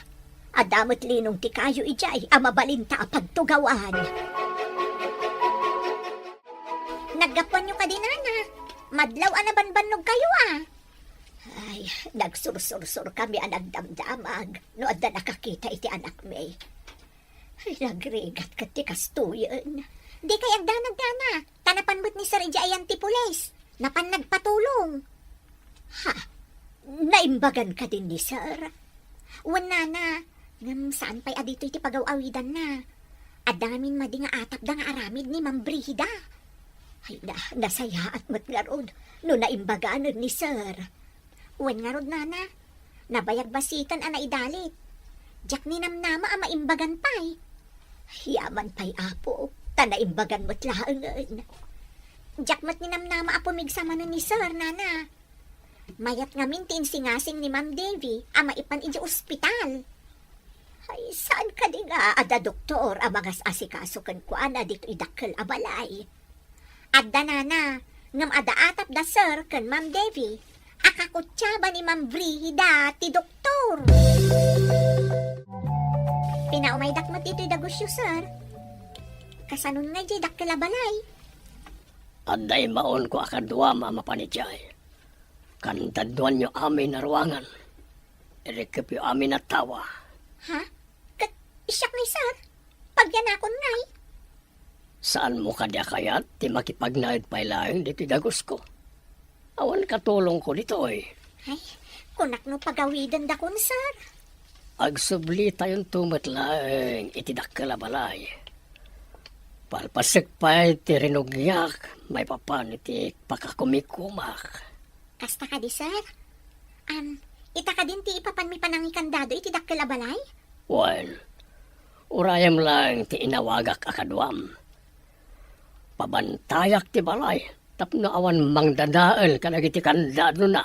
Adamot linong ti kayo ijay amabalin ta pagtugawan. Naggapuan nyo ka din, Ana. Madlaw ana banbanog kayo, ah. Ay, nagsursur-sur kami ang nagdamdamag. No, adda nakakita iti anak may. Ay, nagrigat ka ti kastuyan. Di kay agdanag-dana. Tanapan mo't ni Sir Ija ayan ti pulis. Napan nagpatulong. Ha? Naimbagan ka din ni Sir? Wala na. Ngam saan pa'y adito iti pagaw-awidan na. Adamin madi nga atap da nga aramid ni Ma'am Brihida. Ay nasaya at matngarod. No naimbagan ni Sir. Wen nga rod nana. Nabayag basitan ang naidalit. Jack ni namnama ang maimbagan pa'y. Yaman pa'y apo. Tanaimbagan mo't laangan. Jack mat ni namnama a pumigsama na ni Sir nana. Mayat nga mintin singasing ni Ma'am Davy ang maipan iti ospital. Ay saan ka di nga ada doktor ang mga asikaso kan kuana dito idakkel abalay. Adda nana. Ngam ada atap da Sir kan Ma'am Davy. Akakutsaba ni Ma'am Brihida ti doktor. Pinaumaydak mo dito'y dagusyo, Sir. Kasanun nga di dakkel abalay. Aday maon ko akadwa mamapanitjay. Kandaduan nyo amin na ruangan. Irikip yung amin na tawa. Ha? Isyak ni Sir. Pagyanakon ngay. Saan mo kadya kayat ti makipagnaid pa ilaing dito dagos ko? Awan katulong ko dito eh. Ay, kunak no pagawidan da kun, Sir. Agsubli tayong tumatlaing itidakkel balay. Palpasik pa iti rinugyak, may papan iti pakakumikumak. Kasta ka di, Sir. Ita ka din ti ipapan mi panangikandado iti dakkel abalay? Well, urayam lang ti inawagak akadwam. Pabantayak ti balay, tapno awan mangdadael kanagiti kandado na.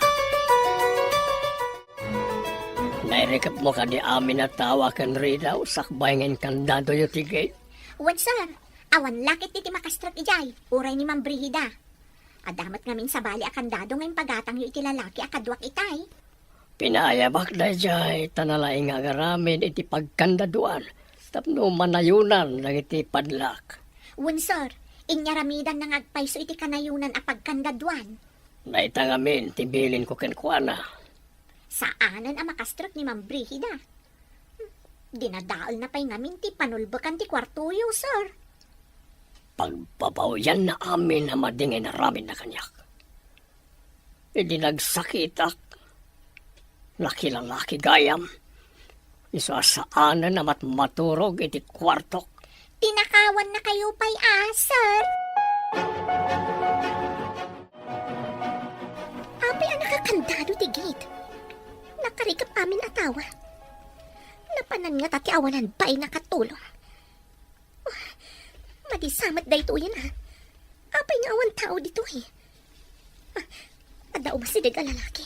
Nairikap mo ka di amin na tawa kan rida, sakbay ngayon kandado yung tigay. Wan, Sir. Awan lakit iti makastrak ijay. Uray ni Ma'am Brihida. Adamat ngamin sa bali akandado ngayon pagatang yu iti lalaki akadwak itay. Pinayabak na jay, tanalay nga garamin iti pagkandaduan, tapno manayunan ng iti padlak. Wan, Sir. Inyaramidan na ngagpayso iti kanayunan a pagkandaduan. Naitangamin, tibilin ko kenkwana. Saanan ang makastrak ni Ma'am Brihida? Dinadaal na pa'y ngamin ti panulbakan ti kwartuyo, Sir. Pagpapawian na amin na madingay na ramin na kanyak. Hindi nagsakitak. Laki-lalaki gayam. Isasaanan na maturog iti kwartok. Tinakawan na kayo pa'y Sir. Apay ang nakakandado ti gate. Nakarikap amin atawa. Napanan nga tati awanan ba'y nakatulong. Madisamat da ito yan, ha? Apay nga awan tao dito, eh. Adaw masidig ang lalaki.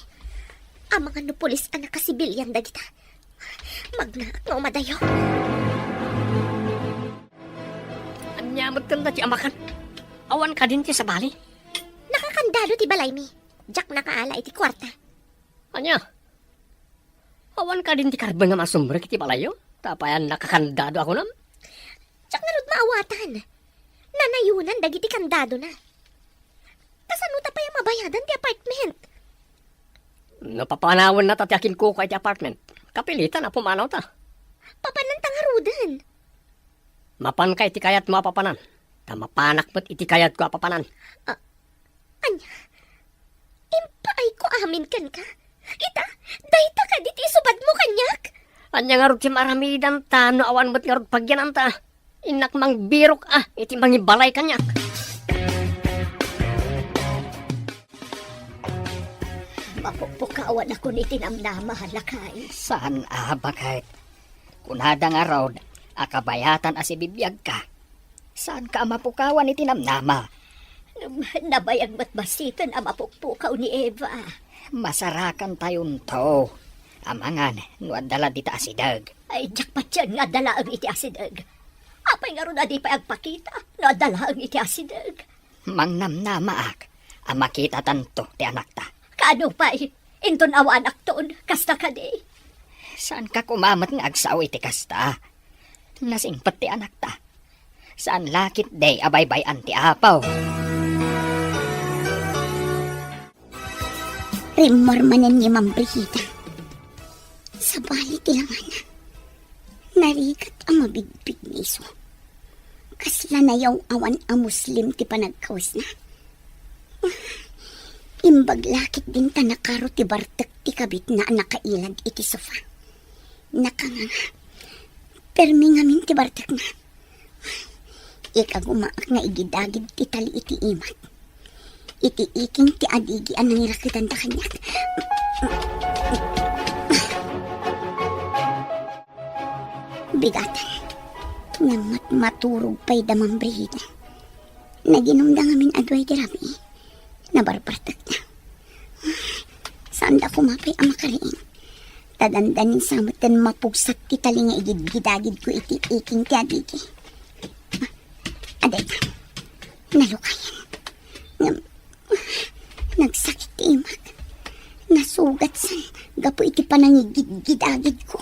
Ang mga nupulis ang nakasibilyan da kita. Magnaak nga umadayo. Anyamot ka na ti amakan. Awan ka din ti sa bali. Nakakandalo ti balay mi. Jack nakaala iti kwarta. Anya? Awan ka din ti karbang nga masumbre kiti balayo. Tapayan nakakandado ako nam. Jack na rod maawatan. Nanayunan dagiti kandado na. Kasano ta pa yung mabayadan ti apartment? Napapanawan na tatiakin ko kay ti apartment. Kapilitan na pumanaw ta. Papanan tangarudan. Mapan ka iti kayat mo apapanan. Tamapanak mo't iti kayat ko apapanan. Anya, impaay ko amin kan ka. Ita, dayta ka diti subad mo kanyak. Anya nga rod ti maramidan ta, no awan mo't nga rod pagyanan ta. Inak mang birok iti mangibalay kanyak. Mapupukawan ako ni tinamnama halakay. Saan bakit? Kunada nga raw, akabayatan asibibiyag ka. Saan ka mapukawan iti namnama? Nabayag mat basitan ang mapukpukaw ni Eva. Masarakan tayon to. Amangan, nuadala dita asidag. Ay, jakpat yan nga dalaang iti asidag. Apay nga ron na di pa agpakita na dalaang iti asidag. Mangnamnamaak, ang makita tanto ti anak ta. Kaano pa'y, inton awa anak toon, kasta ka di. Saan ka kumamat nga agsaw iti kasta? Nasingpat ti anak ta. Saan lakit day abaybay anti apaw? Rimormanan ni Ma'am Brigida. Sa bali tilangan. Narigat ang mabigbig ni iso. Kasla na yaw awan ang Muslim ti panagkawas na. Imbag lakit din ta nakaro ti bartek ti kabit na nakailad iti sofa. Nakanganga. Permi ngamin ti bartek na. Ikagumaak nga igidagid ti tali iti imat. Iti iking ti adigi ang nangirakitan ta kanyat. Bigatan. Nga maturog pa'y damang Brigida. Naginumda ngamin adway di rabi. Nabarpartak na. Saan da kumapay ang makariin? Tadandanin samatan mapugsat ti tali nga igid-gidagid ko iti iking ti adigi. Aday ka. Nalukayan. Nagsakit ti imak. Nasugat san. Gapo iti panangigid-gidagid ko.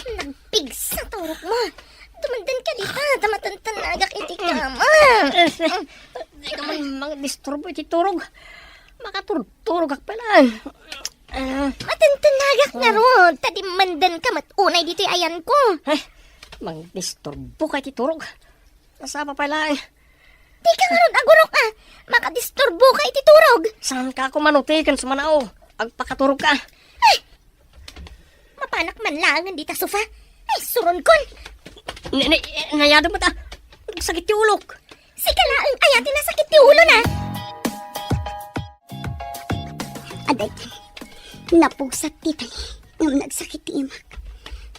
Nagpigsa turok mo. Tumandan ka di pa. Tamatantanagak iti kama. Di ka man mga disturbo iti turog. Makaturog ka pala. Matantanagak na ro. Tadi mandan ka matunay dito ayan ko. Mang disturbo ka iti turog. Nasapa pala eh. Di ka nga ron agurok ah. Makadisturbo ka iti turog. Saan ka ako manutikan sa manao? Agpakaturog ka. Mapanak man langan dita sofa. Ay, suron kon. Nayado mo ta. Sakit yung ulok. Si kalaang ayatin na sakit ti ulo na. Aday ka. Napugsat ti tali. Ngam nagsakit ti imak.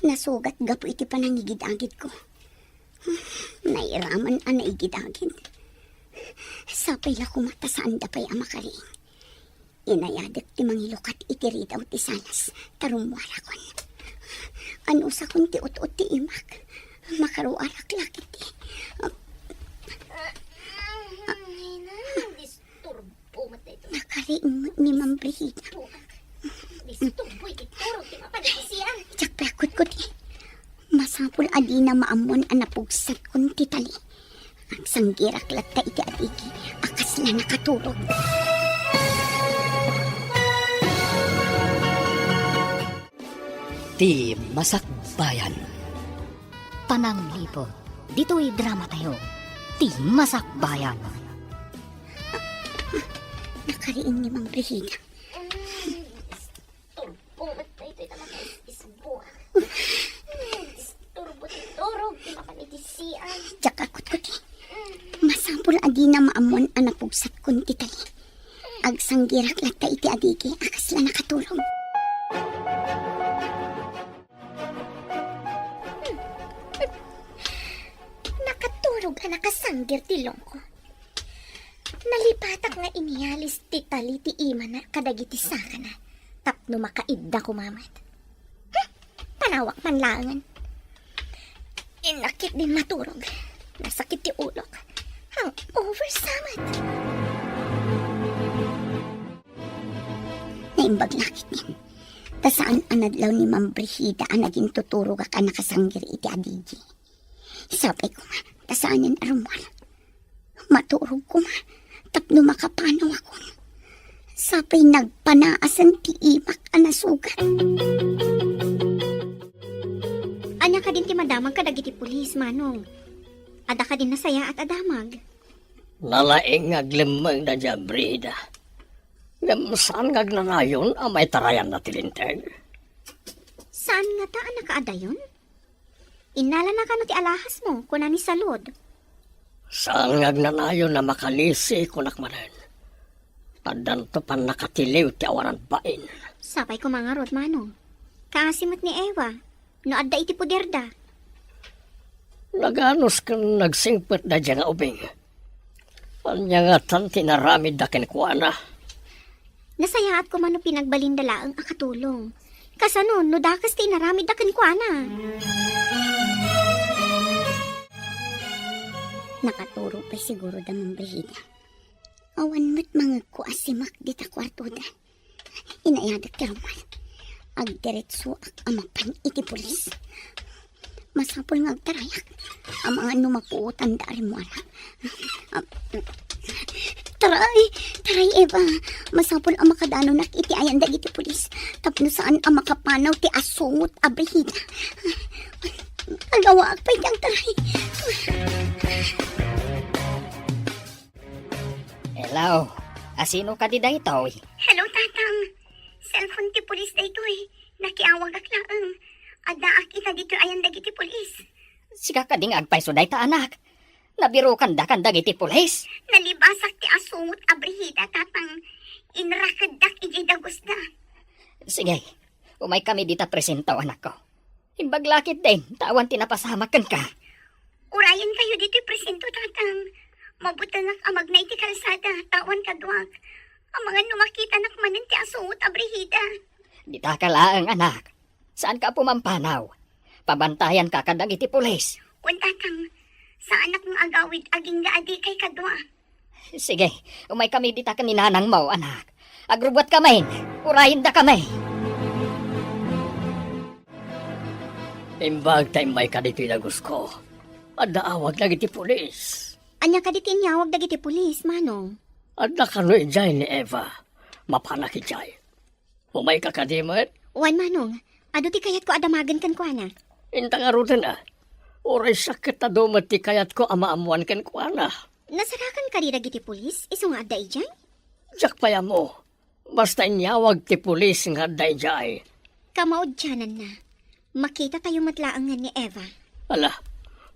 Nasugat gapo iti panangigid-agid ko. Nairaman ang naigid-agid. Sapay la kumata saan da pa'y amakaring. Inayadak ti mangilukat iti ridaw ti salas. Tarumwara kon. Ano sa kun ti ut-ut ti imak. Makaruarak lakit ti. Disturbo mata ito. Nakariing ni Ma'am Brigida. Disturbo iti turog. Di mapanagisiyan. Tsak pakot ko ti. Masapul adi na maamon ang napugsat kun ti tali. Ang sanggirak latta iti adigi. Akas na nakaturog. Ti Masakbayan. Pananglipo. Dito'y drama tayo. Ti Masakbayan. Nakariing ni Ma'am Brigida. Disturbo mata ito. Ito makasisbo. Disturbo ti turog. Di mapanagisiyan. Tsak akot ko ti. Masapul adi na maamon ang napugsat kun ti tali. Ag sanggirak latta iti adigi. Akas na nakaturog. Nakaturog ka nakasanggir ti longko. Nalipatak nga inialis ti tali ti ima na kadagiti saka na. Tapno makaidda ko mamat. Panawak man langan. Inakit din maturog. Nasakit ti ulok. Hang oversamat. Naimbag lakit din. Tasaan anadlaw ni Ma'am Brigida ang naging tuturog ka nakasanggir iti adigi. Sabay ko nga, tasaan yan arumwal. Maturog ko nga, tapno makapanaw ako. Sabay nagpanaasan ti imak ang nasugat. Anya ka din ti madamag kadagiti pulis, Manong. Ada ka din nasaya at adamag. Nalaing aglimang na dyan, Brida. Saan ngagnanayon ang may tarayan na tilinteg? Saan nga ta ang nakaadayon? Inala na ka no ti alahas mo, kuna ni salod. Saan ngagnanayon na makalisi kunakmanan? Adan to pan nakatiliw ti awanan pain. Sapay ko mga rod, Manong. Kaasimot ni Ewa, no adda iti puderda. Naganos kang nagsingpet na dyan nga ubing. Anya nga tan tinaramid da kinkwana. Nasayaat ko man no pinagbalinda ang akatulong. Kasanon, no dakas ti naramid da kenkwana. Nakaturo pa siguro da Ma'am Brigida. Awan mo't mga kuasimak dita kwarto da. Inayadak ti rumal. Agdiretso ak amapan iti pulis. Masapol nga agtarayak. Ang mga numapuutan dari mo, anak. Taray, Eva. Masapol ang makadano nak iti ayan dagiti pulis. Tapno saan ang makapanaw ti asungot abrihida. Agawa agpay kang taray. Hello, asino ka di daytoy? Hello, tatang. Cellphone ti pulis da ito eh. Nakiawag ak laang. Adaak ita dito ayan dagiti pulis. Siga ka ding agpay so dayta anak. Nabiro kanda dagiti pulis. Nalibasak ti asungot abrihida, tatang. Inrakadak iti dagos da. Sige, umay kami dita presentaw anak ko. Imbaglakit din, tawan tinapasamakan ka. Urayan kayo dito presento, tatang. Mabutan nak amag na iti kalsada, tawan kadwag. Ang mga numakita nak manin ti asungot abrihida. Dita ka laang anak. Saan ka pumampanaw? Pabantayan ka kadag iti pulis. Wan, tatang. Saan ak ng agawid aging gaadi kay kadwa? Sige, umay kami dita ka ni nanang mo, anak. Agrubot kami, urayin da kami. Imbag tayo may kadito'y lagos ko. Adaawag na iti pulis. Anya ka di tinyawag dagiti pulis, manong. Adda ka no ijay ni Eva. Mapanak ijay. Umay ka kadimot. Wan, manong. Ado ti kayat ko adamagan kan ko, ana. Inta nga rutin ah. Oray sakit na dumat ti kayat ko amaamuan ken ko ana. Nasarakan ka di dagiti pulis? Iso nga adda ijay? Jak paya mo. Basta inyawag ti pulis nga day jay. Kamaod tiyanan na. Makita tayo matlaangan ni Eva. Ala,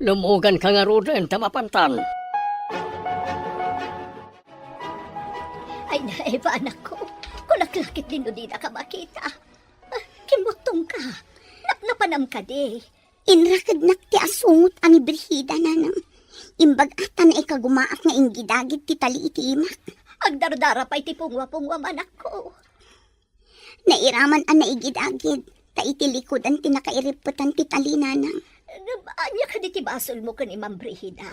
lumugan ka nga rutin tamapantan. Ay na, Eva, anak ko. Kulaklakit din o di na ka makita. Kimutong ka. Napanam ka di. Inrakad nak ti asungot ani Brihida nanang. Imbag ata na ikagumaak nga ingidagit ti tali iti imak. Agdardara pa iti pungwa-pungwa anak ko. Nairaman ang naigidagid. Ta iti likodan ti nakairiputan ti tali nanang. Anya ka di tibasol mo kan Imam Brihida.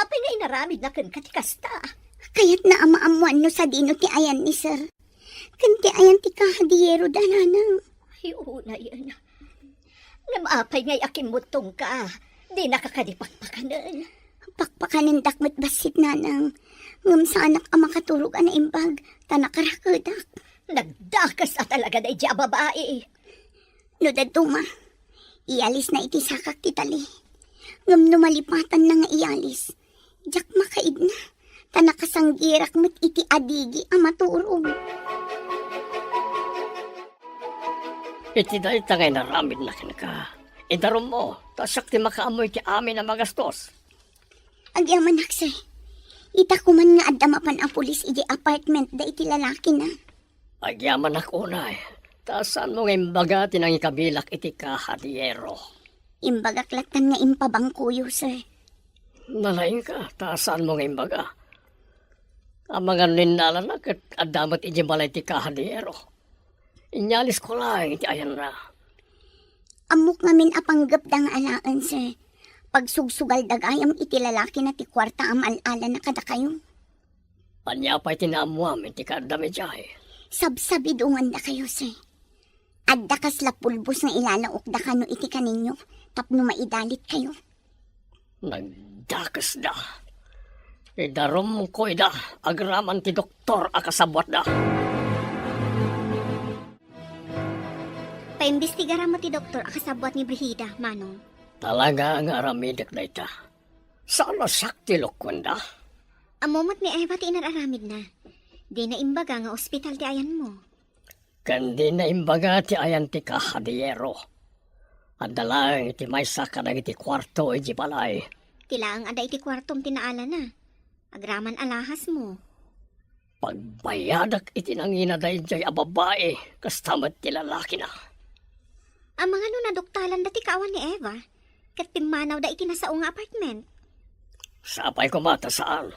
Apay nga inaramid na kan katikasta. Kaya't na amaamuan no sa dino ti ayan ni sir. Kanti ayan ti kahadiyero da nanang. Ay, una yan. Namapay nga'y akimutong ka. Di nakakadipakpakanan. Pakpakanin dakmet basit nanang. Ngam sa anak ang makaturog na imbag. Tanakarakadak. Nagdakas na talaga na iti babae. No daduma. Iyalis na iti sakak ti tali. Ngam numalipatan na nga iyalis. Jak makaid na. Tanakasanggirak met iti adigi ang maturog. Iti dahil tagay naramid na ka. Idarom mo, tasak ti makaamoy ti amin na magastos. Agyaman naksay. Ita ko man nga adamapan ang pulis iti apartment da iti lalaki na. Agyaman ako na Tasan mo nga imbaga tinang ikabilak iti kahadiyero. Imbagaklatan nga impabangkuyo, sir. Nalaing ka, tasan mo nga imbaga. Ang mga ninala na kat adamat iti balay ti kahadiyero. Inyalis ko lang iti ayan na. Amok ngamin apanggap dang alaan, sir. Pagsugsugal dagayam iti lalaki na ti kwarta am alala na kada kayo. Anya pa'y tinamuam iti kadami jay. Sabsabidungan da kayo, sir. Adda kasla pulbos nga ilalaok da kano iti kaninyo, tapno maidalit kayo. Nagdakas da. Idarom ko ida, agraman ti doktor akasabwat da. Paimbestigara mo ti doktor akasabwat ni Brihida, manong. Talaga nga aramidak na ita. Sana sakti lokwanda. Amomot ni Eva ti inararamid na. Di na imbaga nga ospital ti ayan mo. Kandi na imbaga ti ayan ti kahadiyero. Adalang iti may saka na iti kwarto iti balay. Tilaang ada iti kwartom tinaala na. Agraman alahas mo. Pagbayadak iti nangina dahi jay ababae, kastamat ti lalaki na. Ang mga naduktalan dati kawan ni Eva. Kat pimanaw da iti nasaong apartment. Sapay ko mata saan.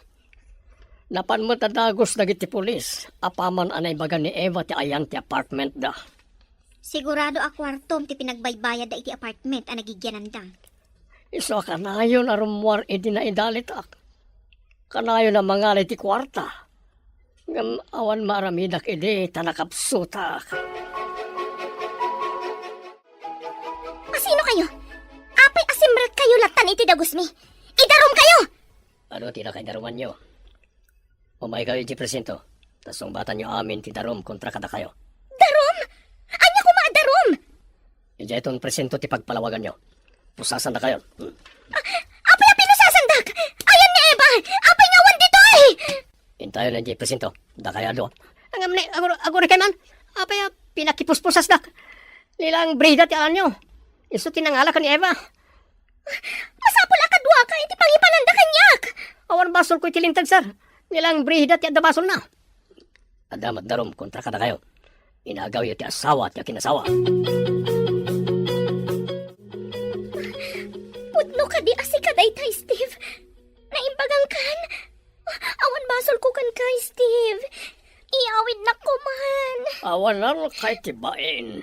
Napan mo tadagos na iti pulis. Apaman anay baga ni Eva ti ayan ti apartment da. Sigurado a kwartom ti pinagbaybayad da iti apartment ang nagigyanan da. Iso kanayon arumwar iti na idalitak. Kanayon na mangalay ti kwarta. Ngam awan maramidak iti tanakapsutak. Sino kayo? Apay iti dagusmi. Idarom kayo! Ano tinakaidaruman nyo? Umay kayo iti presento. Tasong batan nyo amin ti darom kontra kada kayo. Darom? Anya ko darom? Ija itong presento ti pagpalawagan nyo. Pusasan na kayo. Apay ang pinusasandak! Ayan ni Eva! Apay ngawan dito eh! Intayo na iti presento. Da kaya do. Ang amne, agor kay man. Apay pinakipuspusas dak. Nilang Brida ti alam nyo. Iso tinangala ka ni Eva. Masapul akadwa ka, iti pangipananda kanyak! Awan basol ko itilintag, sir. Nilang Brida ti adda basol na. Adamat darom kontra kada kayo. Inagaw yu ti asawa at kinasawa. Putno ka di asi ka daytay, Steve. Naimbagang kan. Awan basol ko kan kay, Steve. Iawid na ko man. Awan na kay tibain.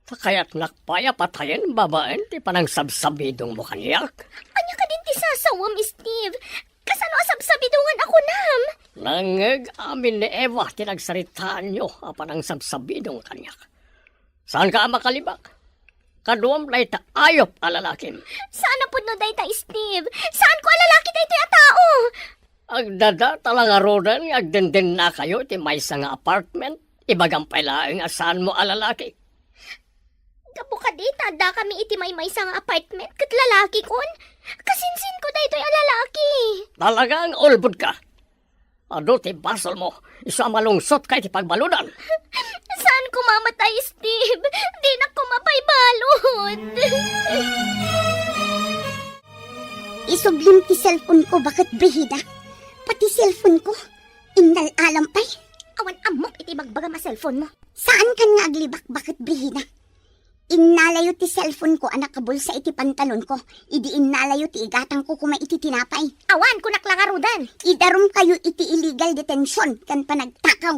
Kaya't nakpaya patayin babaen ti panang sabsabidong mo kanyak. Anya ka din ti sasawam, Steve. Kasano asabsabidungan ako nam? Nangeg amin ni Eva tinagsaritaan nyo panang sabsabidong kanyak. Saan ka makalibak? Kaduam lay ta ayop alalakim. Saan na pudno daytay, Steve? Saan ko alalaki daytoy a tao? Agdada talang arodan agdenden na kayo ti may nga apartment. Ibagang pailaing asan mo alalaki. Kapo ka di, tada kami iti may sang apartment kat lalaki kon. Kasinsin ko daytoy a lalaki. Talagang ulbud ka. Ado ti basol mo. Isa malungsot kay ti pagbaludan. Saan ko mamatay, Steve? Di na ko mapaybalod. Isublim ti cellphone ko, bakit brihida? Pati cellphone ko, indal alampay. Awan amok iti bagbaga ma cellphone mo. Saan kan nga aglibak, bakit brihida? Innalayo ti cellphone ko, anak kabulsa iti pantalon ko. Idi innalayo ti igatang ko kuma iti tinapay. Awan ko naklangarudan. Idarom kayo iti illegal detention, kan panagtakaw.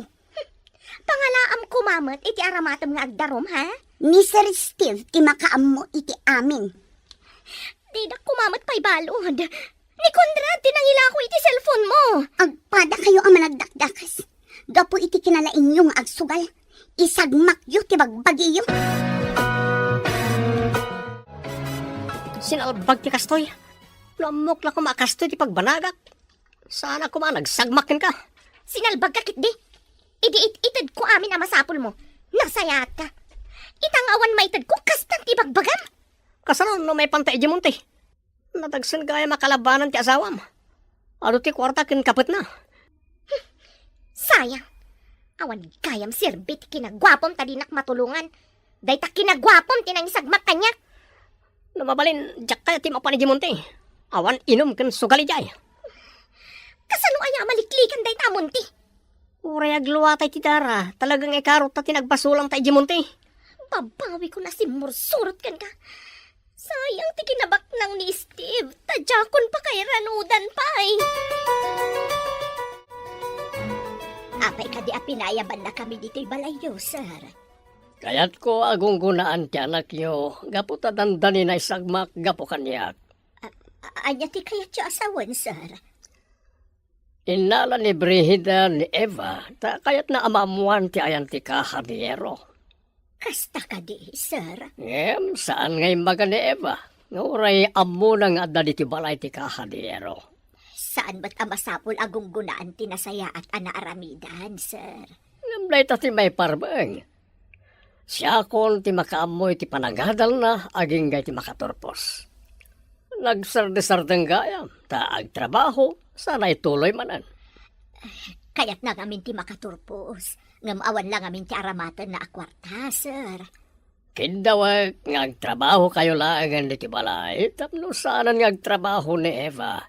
Pangalaam ko mamot iti aramatom nga agdarom, ha? Ni Sir Steve, ti makaam mo iti amin. Di na kumamot pa'y balod. Ni Conrad, tinangila ko iti cellphone mo. Agpada kayo ang managdakdakas. Gapo iti kinalain yung agsugal. Isagmak yu ti bagbagiyo. Sinalbag ti kastoy. Lamok na kumakastoy ti pagbanagak. Sana nagsagmakin ka. Sinalbag ka kitdi. Idi itid ko amin ang masapul mo. Nasayat ka. Itangawan maitid ko kastan ti bagbagam. Kasano no may pantay di munti. Natagsan gaya makalabanan ti asawam. Ado ti kwarta kin kapit na. Sayang. Awan gayam sirbit kinagwapom tadinak matulungan. Dayta kinagwapom tinangisagmak kanyak. Namabalin, jak kaya ti mapani di munti. Awan inom kin sugali jay. Kasano aya maliklikan day tamunti? Uray agluwatay ti dara. Talagang ikarot ta tinagbasulang tayo di munti. Babawi ko na si Mursurot kan ka. Sayang ti kinabak nang ni Steve. Tadjakon pa kay ranudan pa'y. Apay ka di apinayaban na kami dito'y balayo, sir. Kaya't ko agunggunaan ti anak nyo. Gapo ta dandanin na isagmak gapo kanyak. Anya ti kaya tiyo asawan, sir? Inala ni Brihida ni Eva, ta kayat na amamuan ti ayan ti kahadiyero. Kasta ka di, sir. Saan ngay maga ni Eva? Nguray amo na nga da ti balay ti kahadiyero. Saan ba't amasapol agunggunaan tinasaya at anaaramidan, sir? Ngamlay ta ti may parbeng. Siya kon ti makaamoy ti panagadal na, aging gay ti makaturpos. Nagsardesardeng gaya, ta agtrabaho, sana'y tuloy manan. Kaya't na ngamin ti makaturpos. Ngamawan lang ngamin ti aramatan na akwarta, sir. Kindawag ngagtrabaho kayo laangan di ti balay, tapno saanan ngagtrabaho ni Eva.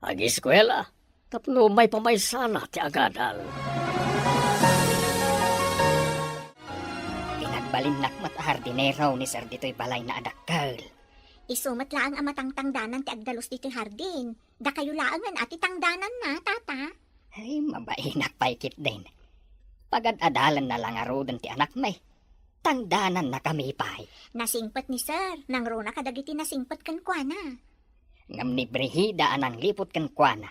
Ag-eskwela, tapno may pamaysana ti agadal. Pinagbalinnak mat hardinero ni Sir dito'y balay na adakkel. Isumat laang ang matangtangdanan ti agdalos dito'y hardin. Da kayo laangan at itangdanan na, tata. Ay, mabainak paikit din. Pagad-adalan na lang arudan ti anak may. Tangdanan na kami pay. Nasingpat ni sir. Nang rona kadagiti nasingpat kan kwa na. Ngam ni Brihida anang lipot kan kuana.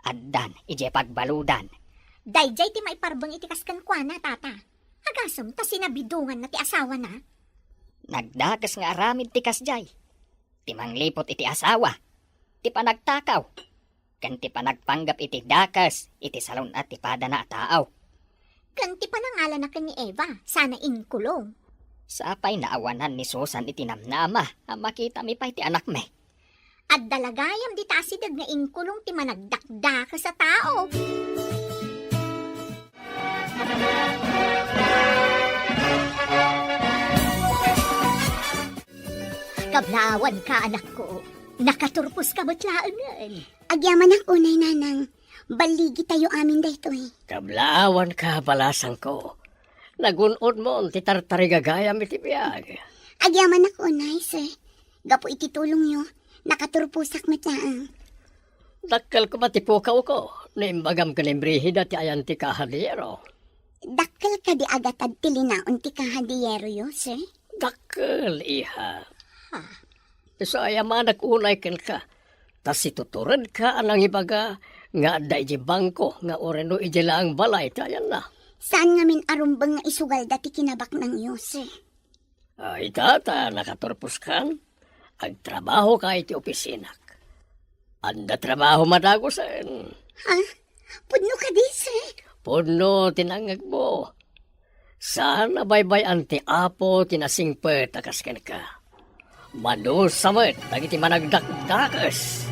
Addan, ije pagbaludan. Dayjay ti maiparbang itikas kan kwa na, tata. Agasam, ta sinabidungan na ti asawa na. Nagdakas nga aramid ti kasjay. Ti manglipot iti asawa. Ti panagtakaw. Kan ti panagpanggap iti dakas. Iti salon at ti pada na taaw. Kanti pa nangalan na ni Eva, sana inkulong. Sapay naawanan ni Susan iti namnama. Ang makita mi pa iti anak me. At dalagayam di tasidag na inkulong ti managdakda ka sa tao. Kablawan ka, anak ko. Nakaturpos ka matlaangan. Agyaman ang unay nanang. Baligi tayo amin dayto eh. Kablawan ka, balasang ko. Nagunod mo, ti tartarigagayam iti biyag. Agyaman ang unay, sir. Gapo ititulong nyo. Nakaturpusak matlaang. Dakkel ko matipukaw ko. Naimbagam ka ni Brihida ti ayan ti kahadiyero. Dakkel ka di agatad tilinaon ti kahadiyero yo, sir. Dakkel, iha. So ayaman nag-unay ken ka. Tas ituturan ka anang ibaga nga da iji bangko nga oreno iji laang balay ti ayan na. Saan nga min arumbang nga isugal dati kinabak ng iyo, sir? Ay tata, nakaturpos kan. Agtrabaho ka iti opisinak. Anda trabaho madagosan. Ha? Pudno ka di, sir? Puno tinangag mo. Sana baybay anti apo tinasingpet takas ken ka. Manusamet, dagiti managdakdakas.